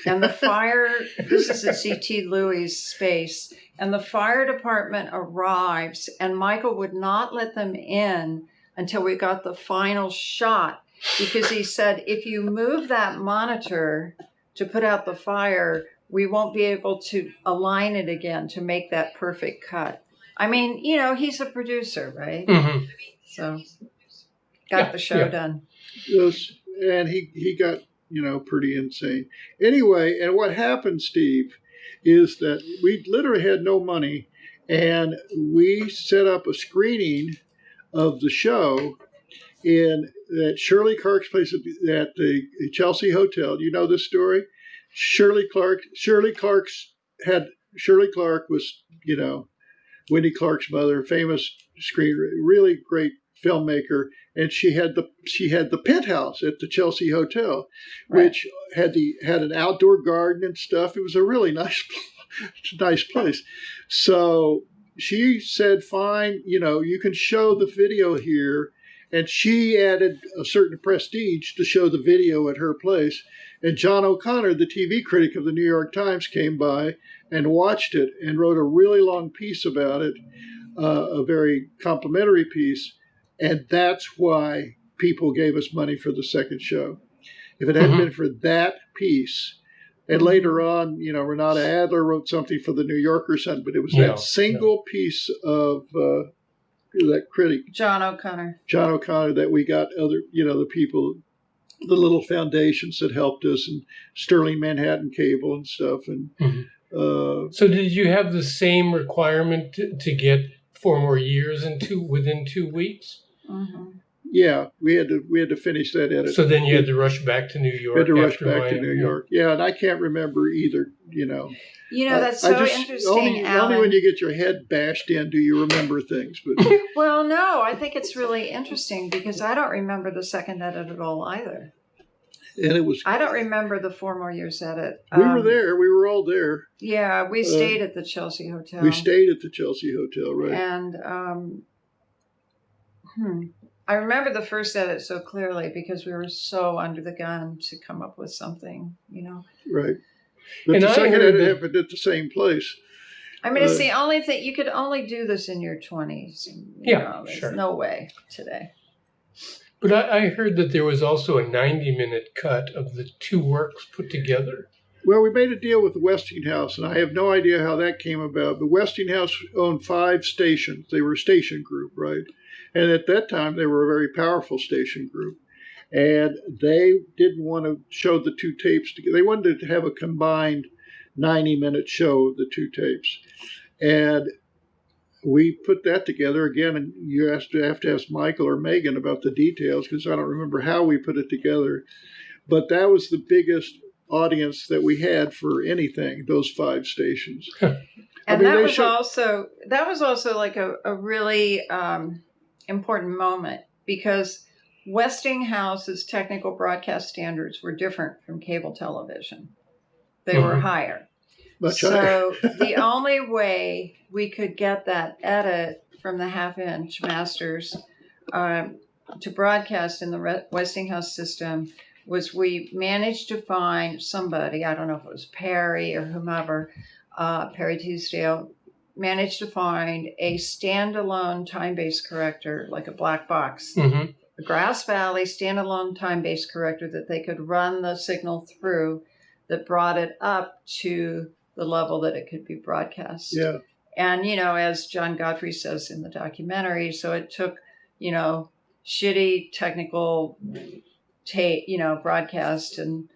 And the fire, this is at C.T. Louis' space, and the fire department arrives, and Michael would not let them in until we got the final shot, because he said, if you move that monitor to put out the fire, we won't be able to align it again to make that perfect cut. I mean, he's a producer, right? Mm-hmm. So got the show done. Yes, and he got, pretty insane. Anyway, and what happened, Steve, is that we literally had no money, and we set up a screening of the show at Shirley Clark's place at the Chelsea Hotel. Do you know this story? Shirley Clark was, Wendy Clark's mother, famous screenwriter, really great filmmaker, and she had the penthouse at the Chelsea Hotel, which had an outdoor garden and stuff. It was a really nice place. So she said, "Fine, you can show the video here." And she added a certain prestige to show the video at her place. And John O'Connor, the TV critic of the New York Times, came by and watched it and wrote a really long piece about it, a very complimentary piece. And that's why people gave us money for the second show. If it hadn't been for that piece, and later on, Renata Adler wrote something for the New Yorker, but it was that single piece of that critic, John O'Connor, that we got other, the people, the little foundations that helped us, and Sterling Manhattan Cable and stuff. And so, did you have the same requirement to get 4 more years within 2 weeks? Yeah, we had to finish that edit. So then you had to rush back to New York. Yeah, and I can't remember either. That's so interesting. Only when you get your head bashed in do you remember things. But well, no, I think it's really interesting because I don't remember the second edit at all either. And I don't remember the 4 more years edit. We were there. We were all there. Yeah, we stayed at the Chelsea Hotel. We stayed at the Chelsea Hotel, right? And I remember the first edit so clearly because we were so under the gun to come up with something, Right. But the second edit happened at the same place. I mean, it's the only thing, you could only do this in your 20s. There's no way today. But I heard that there was also a 90-minute cut of the 2 works put together. Well, we made a deal with the Westinghouse, and I have no idea how that came about. The Westinghouse owned 5 stations. They were a station group, right? And at that time, they were a very powerful station group. And they didn't want to show the 2 tapes together. They wanted to have a combined 90-minute show of the 2 tapes. And we put that together again, and you have to ask Michael or Megan about the details because I don't remember how we put it together. But that was the biggest audience that we had for anything, those 5 stations. And that was also like a really important moment because Westinghouse's technical broadcast standards were different from cable television. They were higher. Much higher. So the only way we could get that edit from the half-inch masters to broadcast in the Westinghouse system was we managed to find somebody, I don't know if it was Perry or whomever, Perry Teasdale, managed to find a standalone time-based corrector, like a black box, a Grass Valley standalone time-based corrector that they could run the signal through that brought it up to the level that it could be broadcast. Yeah. And, as John Godfrey says in the documentary, so it took, shitty technical tape, broadcast and,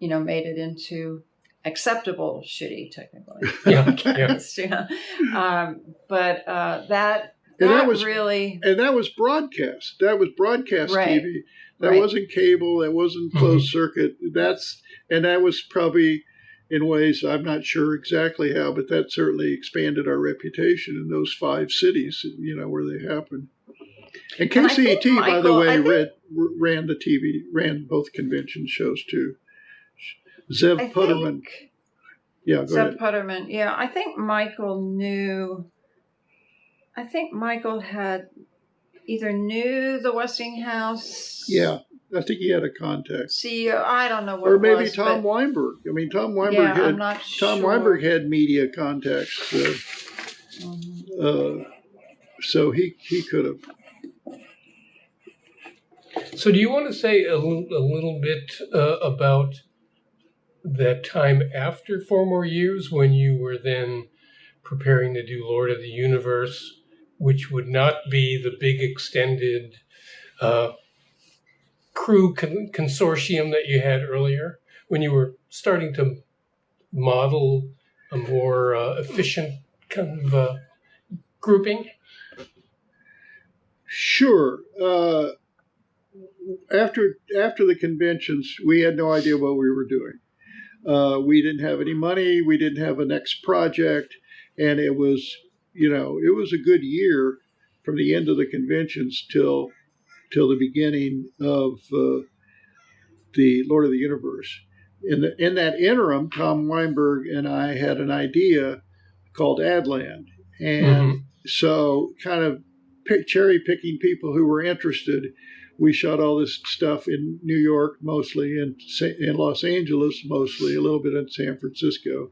made it into acceptable shitty technical broadcast. But that was broadcast. That was broadcast TV. That wasn't cable. That wasn't closed circuit. That was probably, in ways I'm not sure exactly how, but that certainly expanded our reputation in those 5 cities, where they happened. And KCET, by the way, ran both convention shows too. Zev Putterman. Yeah, go ahead. Zev Putterman. Yeah, I think Michael had either knew the Westinghouse. Yeah, I think he had a contact. CEO, I don't know what. Or maybe Tom Weinberg. I mean, Tom Weinberg had. I'm not sure. Tom Weinberg had media contacts, so he could have. So, do you want to say a little bit about that time after 4 more years when you were then preparing to do Lord of the Universe, which would not be the big extended crew consortium that you had earlier, when you were starting to model a more efficient kind of grouping? Sure. After the conventions, we had no idea what we were doing. We didn't have any money. We didn't have a next project. And it was, it was a good year from the end of the conventions till the beginning of the Lord of the Universe. In that interim, Tom Weinberg and I had an idea called Adland. And so kind of cherry picking people who were interested. We shot all this stuff in New York mostly, and in Los Angeles mostly, a little bit in San Francisco,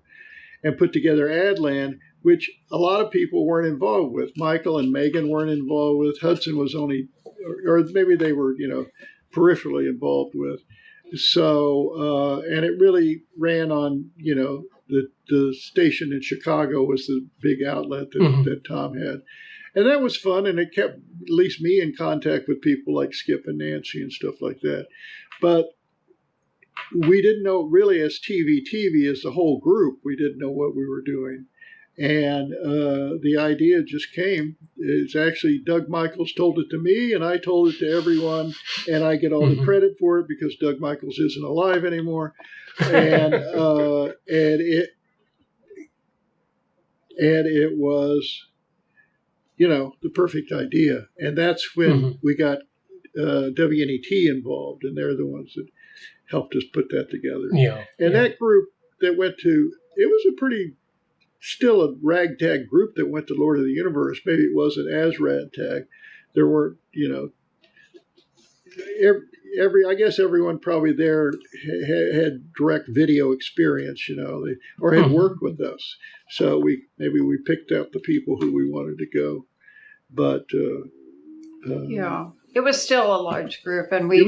and put together Adland, which a lot of people weren't involved with. Michael and Megan weren't involved with. Hudson was only, or maybe they were, peripherally involved with. So, and it really ran on, the station in Chicago was the big outlet that Tom had. And that was fun, and it kept at least me in contact with people like Skip and Nancy and stuff like that. But we didn't know really as TVTV, as the whole group, we didn't know what we were doing. And the idea just came. It's actually Doug Michaels told it to me, and I told it to everyone, and I get all the credit for it because Doug Michaels isn't alive anymore. And it was, the perfect idea. And that's when we got WNET involved, and they're the ones that helped us put that together. And that group that went to, it was still a ragtag group that went to Lord of the Universe. Maybe it wasn't as ragtag. There weren't, I guess everyone probably there had direct video experience, or had worked with us. So maybe we picked out the people who we wanted to go. But it was still a large group, and we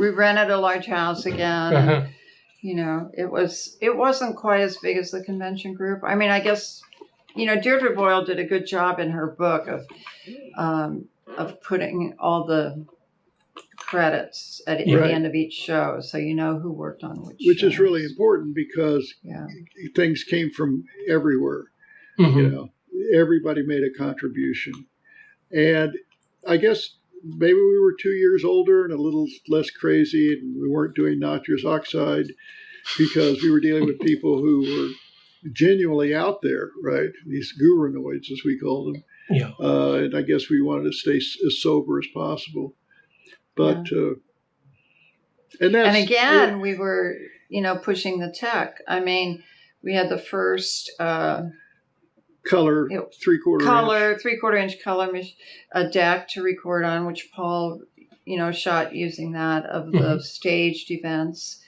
rented a large house again. It wasn't quite as big as the convention group. I mean, I guess, Deirdre Boyle did a good job in her book of putting all the credits at the end of each show, so you know who worked on which is really important because things came from everywhere. Everybody made a contribution. And I guess maybe we were 2 years older and a little less crazy, and we weren't doing nitrous oxide because we were dealing with people who were genuinely out there, right? These gurunoids, as we call them. And I guess we wanted to stay as sober as possible. But, and again, we were, pushing the tech. I mean, we had the first color, three-quarter inch color deck to record on, which Paul, shot using that of the staged events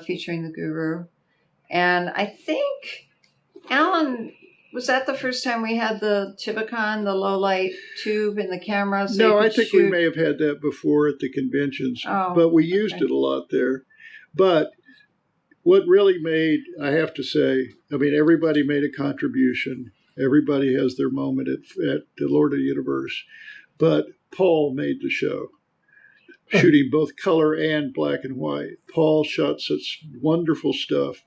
featuring the guru. And I think, Alan, was that the first time we had the Tibicon, the low light tube in the camera? No, I think we may have had that before at the conventions, but we used it a lot there. But what really made, I have to say, I mean, everybody made a contribution. Everybody has their moment at the Lord of the Universe. But Paul made the show, shooting both color and black and white. Paul shot such wonderful stuff,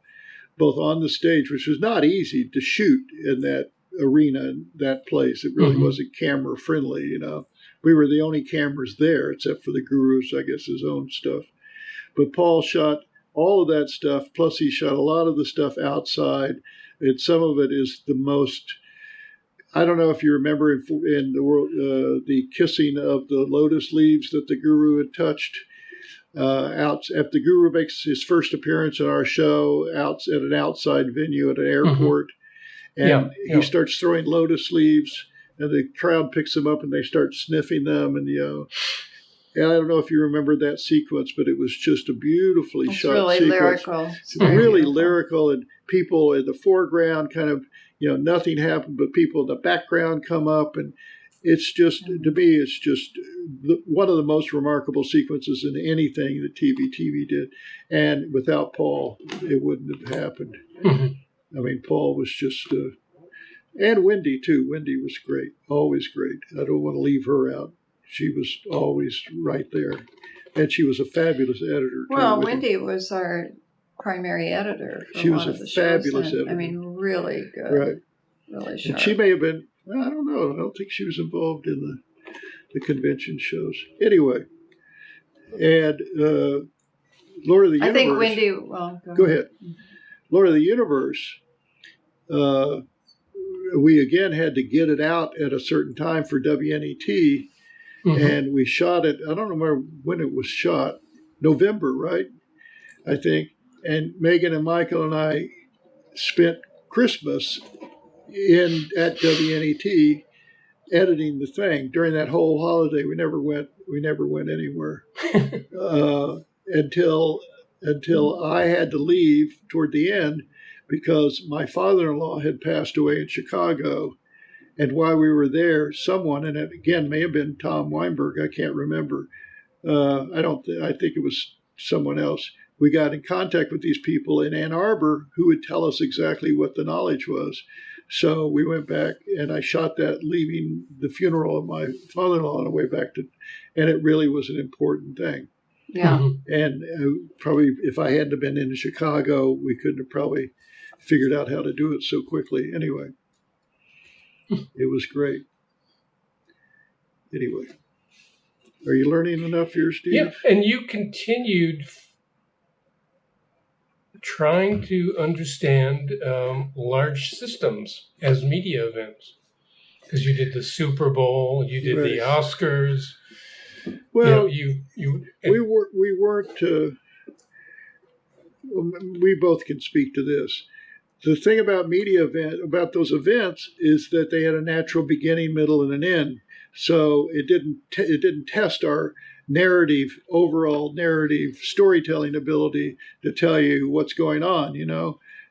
both on the stage, which was not easy to shoot in that arena, in that place. It really wasn't camera friendly, We were the only cameras there, except for the guru's, I guess, his own stuff. But Paul shot all of that stuff, plus he shot a lot of the stuff outside. And some of it is the most, I don't know if you remember in the world, the kissing of the lotus leaves that the guru had touched. If the guru makes his first appearance in our show at an outside venue at an airport, and he starts throwing lotus leaves, and the crowd picks them up and they start sniffing them, and and I don't know if you remember that sequence, but it was just a beautifully shot sequence. Lyrical. It's really lyrical, and people in the foreground kind of, nothing happened, but people in the background come up, and it's just, to me, it's just one of the most remarkable sequences in anything that TVTV did. And without Paul, it wouldn't have happened. I mean, Paul was just, and Wendy too. Wendy was great, always great. I don't want to leave her out. She was always right there. And she was a fabulous editor. Well, Wendy was our primary editor. She was a fabulous editor. I mean, really good. Right. Really sharp. And she may have been, I don't know. I don't think she was involved in the convention shows. Anyway, and Lord of the Universe. I think Wendy. Well, Go ahead. Lord of the Universe. We again had to get it out at a certain time for WNET, and we shot it. I don't remember when it was shot. November, right? I think. And Megan and Michael and I spent Christmas at WNET editing the thing during that whole holiday. We never went anywhere until I had to leave toward the end because my father-in-law had passed away in Chicago. And while we were there, someone, and it again may have been Tom Weinberg, I can't remember. I think it was someone else. We got in contact with these people in Ann Arbor who would tell us exactly what the knowledge was. So we went back and I shot that leaving the funeral of my father-in-law on the way back and it really was an important thing. Yeah. And probably if I hadn't been in Chicago, we couldn't have probably figured out how to do it so quickly. Anyway, it was great. Anyway, are you learning enough here, Steve? Yeah, and you continued trying to understand large systems as media events. Because you did the Super Bowl, you did the Oscars. Well, we weren't. We both can speak to this. The thing about about those events is that they had a natural beginning, middle, and an end. So it didn't test our overall narrative storytelling ability to tell you what's going on,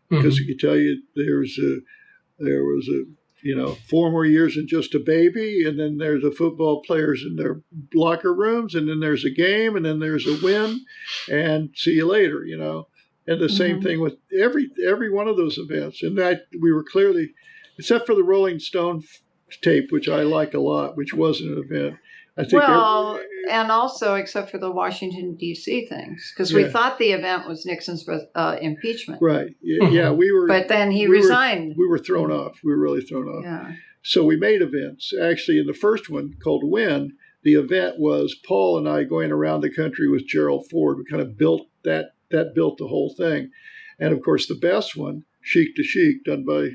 because it could tell you there was a 4 more years than just a baby, and then there's the football players in their locker rooms, and then there's a game, and then there's a win, and see you later, And the same thing with every one of those events. And that we were clearly, except for the Rolling Stone tape, which I like a lot, which wasn't an event. I think and also except for the Washington, D.C. things, because we thought the event was Nixon's impeachment. Right. Yeah, we were. But then he resigned. We were thrown off. We were really thrown off. Yeah. So we made events. Actually, in the first one called Win, the event was Paul and I going around the country with Gerald Ford. We kind of built that built the whole thing. And of course, the best one, Chic to Chic, done by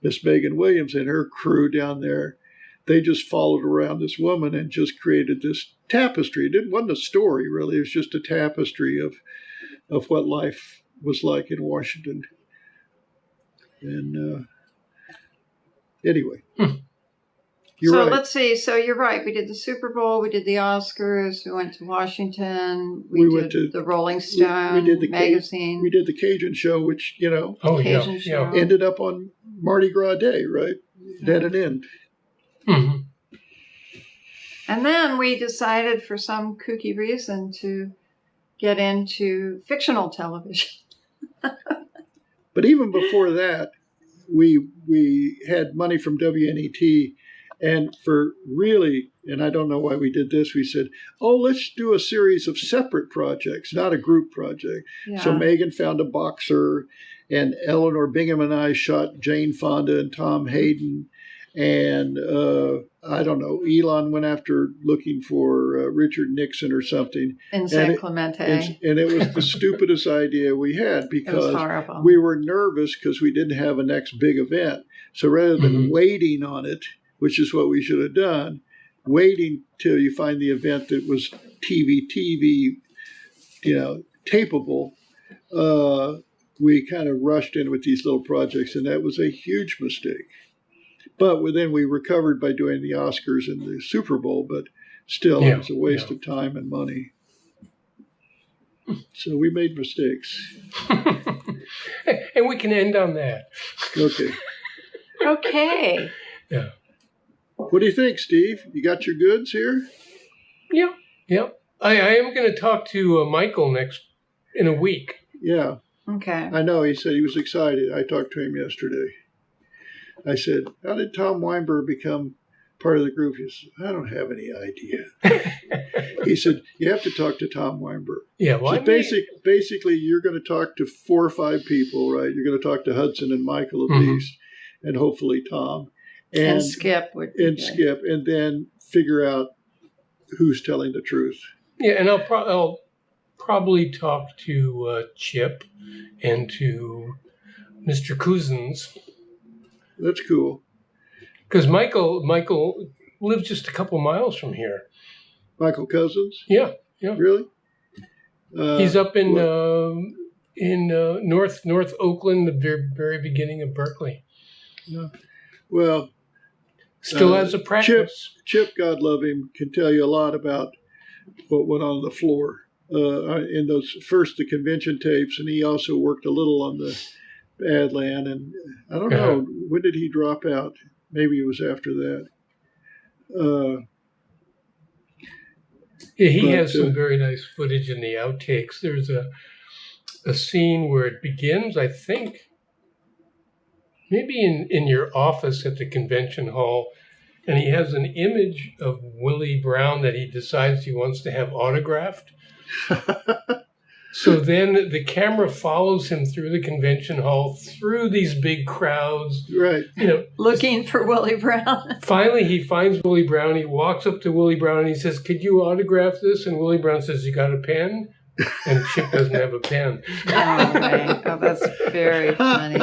Miss Megan Williams and her crew down there. They just followed around this woman and just created this tapestry. It wasn't a story, really. It was just a tapestry of what life was like in Washington. And anyway. You're right. Let's see. So you're right. We did the Super Bowl. We did the Oscars. We went to Washington. We went to the Rolling Stone we did the magazine. We did the Cajun show, which, Cajun show. Ended up on Mardi Gras Day, right? It had an end. Mm-hmm. And then we decided for some kooky reason to get into fictional television. But even before that, we had money from WNET. And and I don't know why we did this, we said, let's do a series of separate projects, not a group project. Yeah. So Megan found a boxer, and Eleanor Bingham and I shot Jane Fonda and Tom Hayden. And I don't know, Elon went after looking for Richard Nixon or something. In San Clemente. And it was the stupidest idea we had because we were nervous because we didn't have a next big event. So rather than waiting on it, which is what we should have done, waiting till you find the event that was TVTV, tapeable, we kind of rushed in with these little projects, and that was a huge mistake. But then we recovered by doing the Oscars and the Super Bowl, but still it was a waste of time and money. So we made mistakes. And we can end on that. Okay. Yeah. What do you think, Steve? You got your goods here? Yeah. I am going to talk to Michael in a week. Yeah. Okay. I know. He said he was excited. I talked to him yesterday. I said, how did Tom Weinberg become part of the group? He said, I don't have any idea. He said, you have to talk to Tom Weinberg. Yeah, well, basically, you're going to talk to 4 or 5 people, right? You're going to talk to Hudson and Michael at least, and hopefully Tom. And Skip. Skip, and then figure out who's telling the truth. Yeah, and I'll probably talk to Chip and to Mr. Cousins. That's cool. Because Michael lives just a couple miles from here. Michael Cousins? Yeah. Really? He's up in North Oakland, the very beginning of Berkeley. Yeah. Well, still has a practice. Chip, God love him, can tell you a lot about what went on the floor in the convention tapes, and he also worked a little on the Badland. And I don't know, when did he drop out? Maybe it was after that. He has some very nice footage in the outtakes. There's a scene where it begins, I think, maybe in your office at the convention hall, and he has an image of Willie Brown that he decides he wants to have autographed. So then the camera follows him through the convention hall, through these big crowds. Right. Looking for Willie Brown. Finally, he finds Willie Brown. He walks up to Willie Brown and he says, "Could you autograph this?" And Willie Brown says, "You got a pen?" And Chip doesn't have a pen. Oh, right. Oh, that's very funny.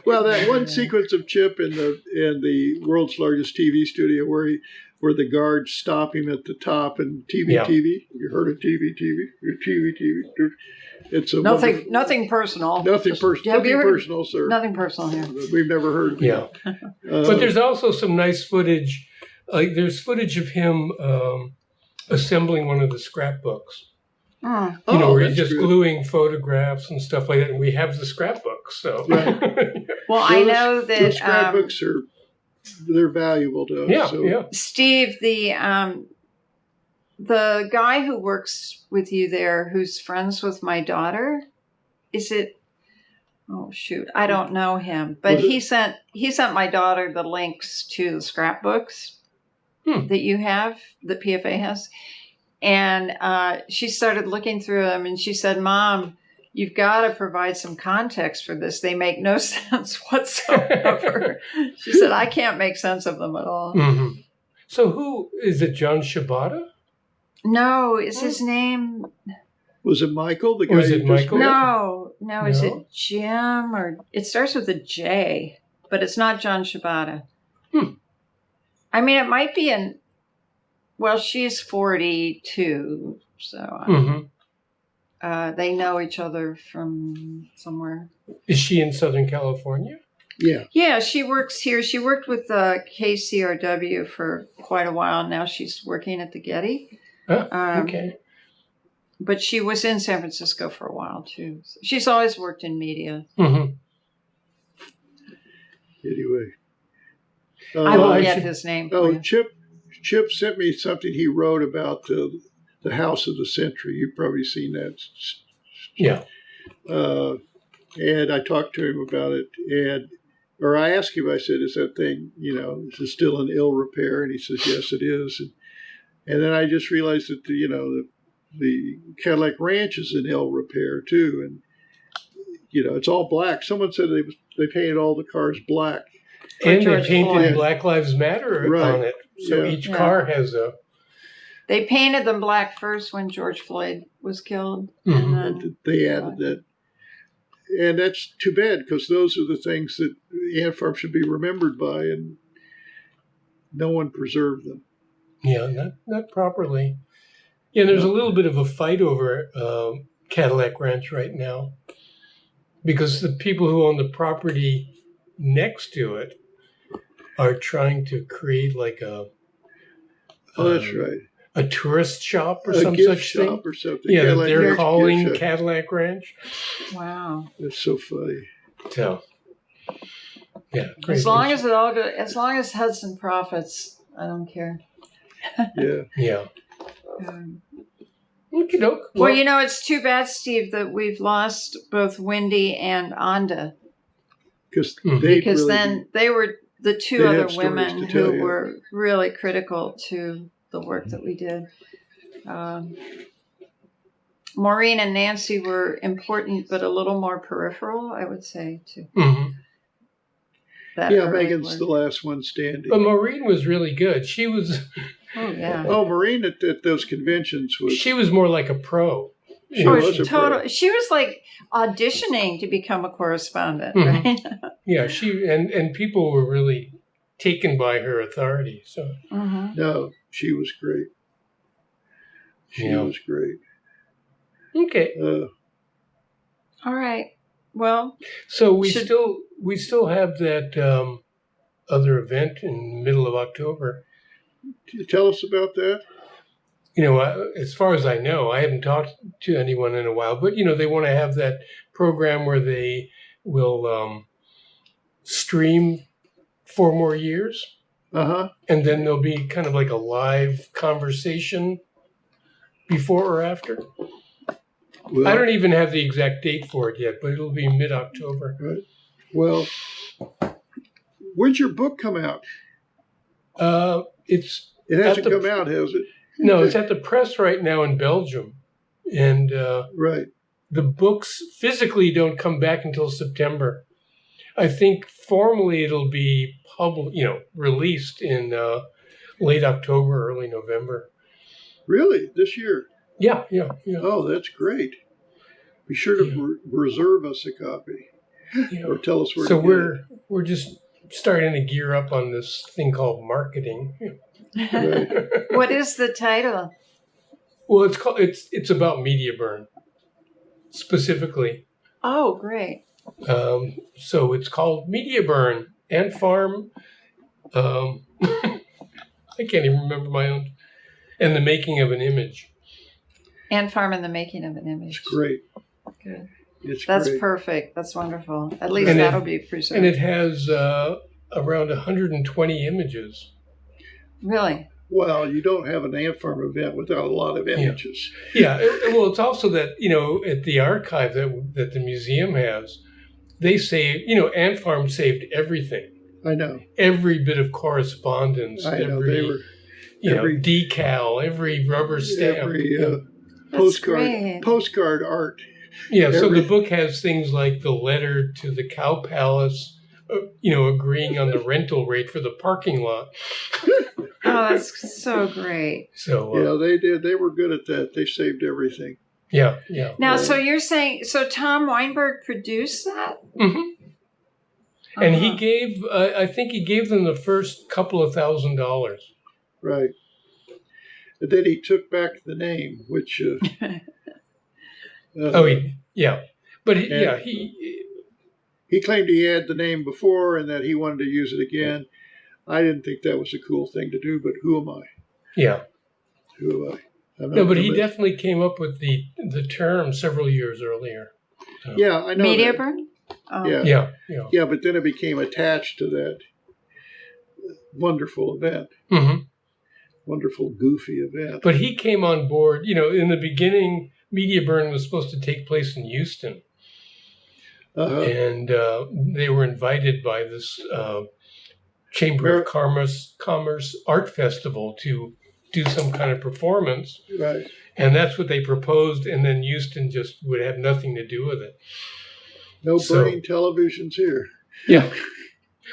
Well, that one sequence of Chip in the world's largest TV studio where the guards stop him at the top and TVTV. You heard of TVTV? TVTV. It's a nothing personal. Nothing personal, sir. Nothing personal here. We've never heard of it. But there's also some nice footage. There's footage of him assembling one of the scrapbooks. Where he's just gluing photographs and stuff like that, and we have the scrapbooks. So, well, I know that the scrapbooks they're valuable to us. Yeah. Steve, the guy who works with you there, who's friends with my daughter, is it? Oh shoot, I don't know him, but he sent my daughter the links to the scrapbooks that you have, that PFA has. And she started looking through them, and she said, "Mom, you've got to provide some context for this. They make no sense whatsoever." She said, "I can't make sense of them at all." Mm-hmm. So who is it? John Shibata? No, is his name? Was it Michael? The guy? Was it Michael? No. Is it Jim? Or it starts with a J, but it's not John Shibata. I mean, it might be well, she's 42, so they know each other from somewhere. Is she in Southern California? Yeah. Yeah, she works here. She worked with KCRW for quite a while. Now she's working at the Getty. Okay. But she was in San Francisco for a while, too. She's always worked in media. Mm-hmm. Anyway. I will get his name for you. Chip sent me something he wrote about the House of the Century. You've probably seen that. Yeah. And I talked to him about it, or I asked him, I said, "Is that thing, is it still in ill repair?" And he says, "Yes, it is." And then I just realized that the Cadillac Ranch is in ill repair too, and it's all black. Someone said they painted all the cars black. And they painted Black Lives Matter on it. So each car has a... They painted them black first when George Floyd was killed. Mm-hmm. And then they added that. And that's too bad, because those are the things that ant farm should be remembered by, and no one preserved them. Yeah, not properly. Yeah, there's a little bit of a fight over Cadillac Ranch right now, because the people who own the property next to it are trying to create like that's right, a tourist shop or a some gift such shop thing. or something. Yeah, Cadillac they're Ranch calling Cadillac Ranch. Wow, that's so funny. So, yeah, as long as it all goes, as long as Hudson profits, I don't care. Yeah. Okie doke. Well, it's too bad, Steve, that we've lost both Wendy and Anda. Because then they were the two other women who were really critical to the work that we did. Maureen and Nancy were important, but a little more peripheral, I would say, too. Mm-hmm. Megan's the last one standing. But Maureen was really good. She was... Oh, yeah. Oh, Maureen at those conventions was... She was more like a pro. She Yeah. was a pro. She was like auditioning to become a correspondent, Mhm. right? Yeah, she and people were really taken by her authority. So Mhm. No, she was great. She Yeah. was great. okay, All right. Well, so we Should- still have that other event in the middle of October. Can you tell us about that? You know, as far as I know, I haven't talked to anyone in a while, but you know, they want to have that program where they will stream 4 more years, Uh-huh. and then there'll be kind of like a live conversation before or after. Well, I don't even have the exact date for it yet, but it'll be mid-October. well, when's your book come out? It's It hasn't At the- come out, has it? no, it's at the press right now in Belgium, and Right. the books physically don't come back until September. I think formally it'll be released in late October, early November. Really? This year? Yeah. Oh, that's great. Be sure to reserve us a copy Yeah. or tell us where So to get we're just starting to gear up on this thing called marketing. Right. what is the title? Well, it's about media burn specifically. Oh, great. So it's called Media Burn and Farm. I can't even remember my own. And the Making of an Image. And Farm in the Making of an Image. It's great. Good. It's That's great. perfect. That's wonderful. At least And that'll be preserved. And it has around 120 images. Really? Well, you don't have an ant farm event without a lot of images. Yeah. Well, it's also that, at the archive that the museum has, they say, Ant Farm saved everything. I know. Every bit of correspondence, I know. every, They were every decal, every rubber stamp. every That's great. postcard art. Yeah, so every- the book has things like the letter to the Cow Palace, agreeing on the rental rate for the parking lot. Oh, that's so great. So, Yeah, they did. They were good at that. They saved everything. yeah. Now, so you're saying, so Tom Weinberg produced that? hmm And he Uh-huh. gave, I think he gave them the first couple of $1,000. Right. And then he took back the name, which. But And- he claimed he had the name before and that he wanted to use it again. I didn't think that was a cool thing to do, but who am I? yeah. Who am I? I'm No, not but he the- definitely came up with the term several years earlier. So, Yeah, I know. Media that. burn? Oh. Yeah. Yeah. Yeah, but then it became attached to that wonderful event, hmm wonderful, goofy event. But he came on board, in the beginning, Media Burn was supposed to take place in Houston. Uh-huh. And they were invited by this Chamber of Commerce Art Festival to do some kind of performance. Right. And that's what they proposed. And then Houston just would have nothing to do with it. No So- burning televisions here. Yeah.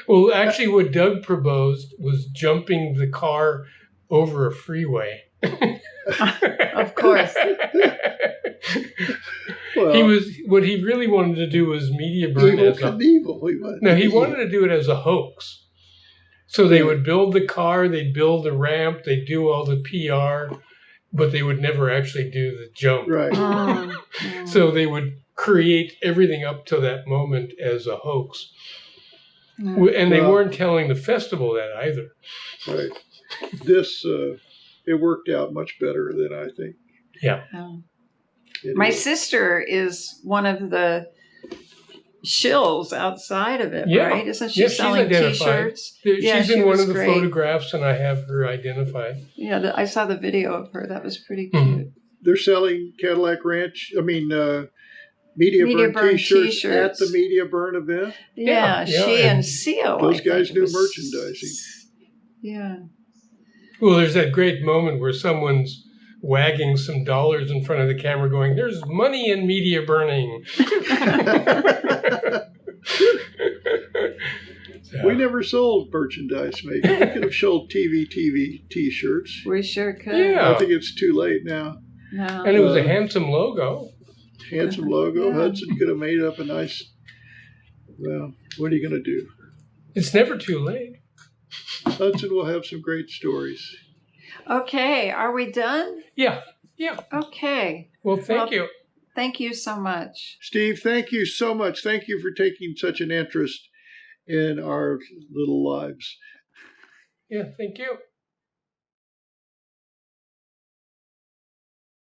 Well, actually, what Doug proposed was jumping the car over a freeway. Of course. Well, What he really wanted to do was Media Burn Evil as a Knievel. No, he wanted to do it as a hoax. So they would build the car, they'd build the ramp, they'd do all the PR, but they would never actually do the jump. Right. So they would create everything up to that moment as a hoax. And they Well- weren't telling the festival that either. Right. This, it worked out much better than I think. My sister is one of the shills outside of it, Yeah. right? Isn't she Yeah, she's selling identified. T-shirts? She's Yeah, she in one was of the great. photographs, and I have her identified. Yeah, I saw the video of her. That was pretty Mhm. cute. They're selling Cadillac Ranch, Media Media Burn Burn t-shirts t-shirts. at the Media Burn event. Yeah, Yeah, she and and Seal. those I guys think knew was- merchandising. Yeah. Well, there's that great moment where someone's wagging some dollars in front of the camera going, "There's money in media burning." So, We never sold merchandise, maybe. We could have sold TVTV t-shirts. We sure could. Yeah. I think it's too late now. No. and it was a handsome logo. handsome logo. Yeah. Hudson could have made up a nice. Well, what are you going to do? It's never too late. Hudson will have some great stories. Okay, are we done? Yeah. Okay. Well, thank you. Thank you so much. Steve, thank you so much. Thank you for taking such an interest in our little lives. Yeah, thank you.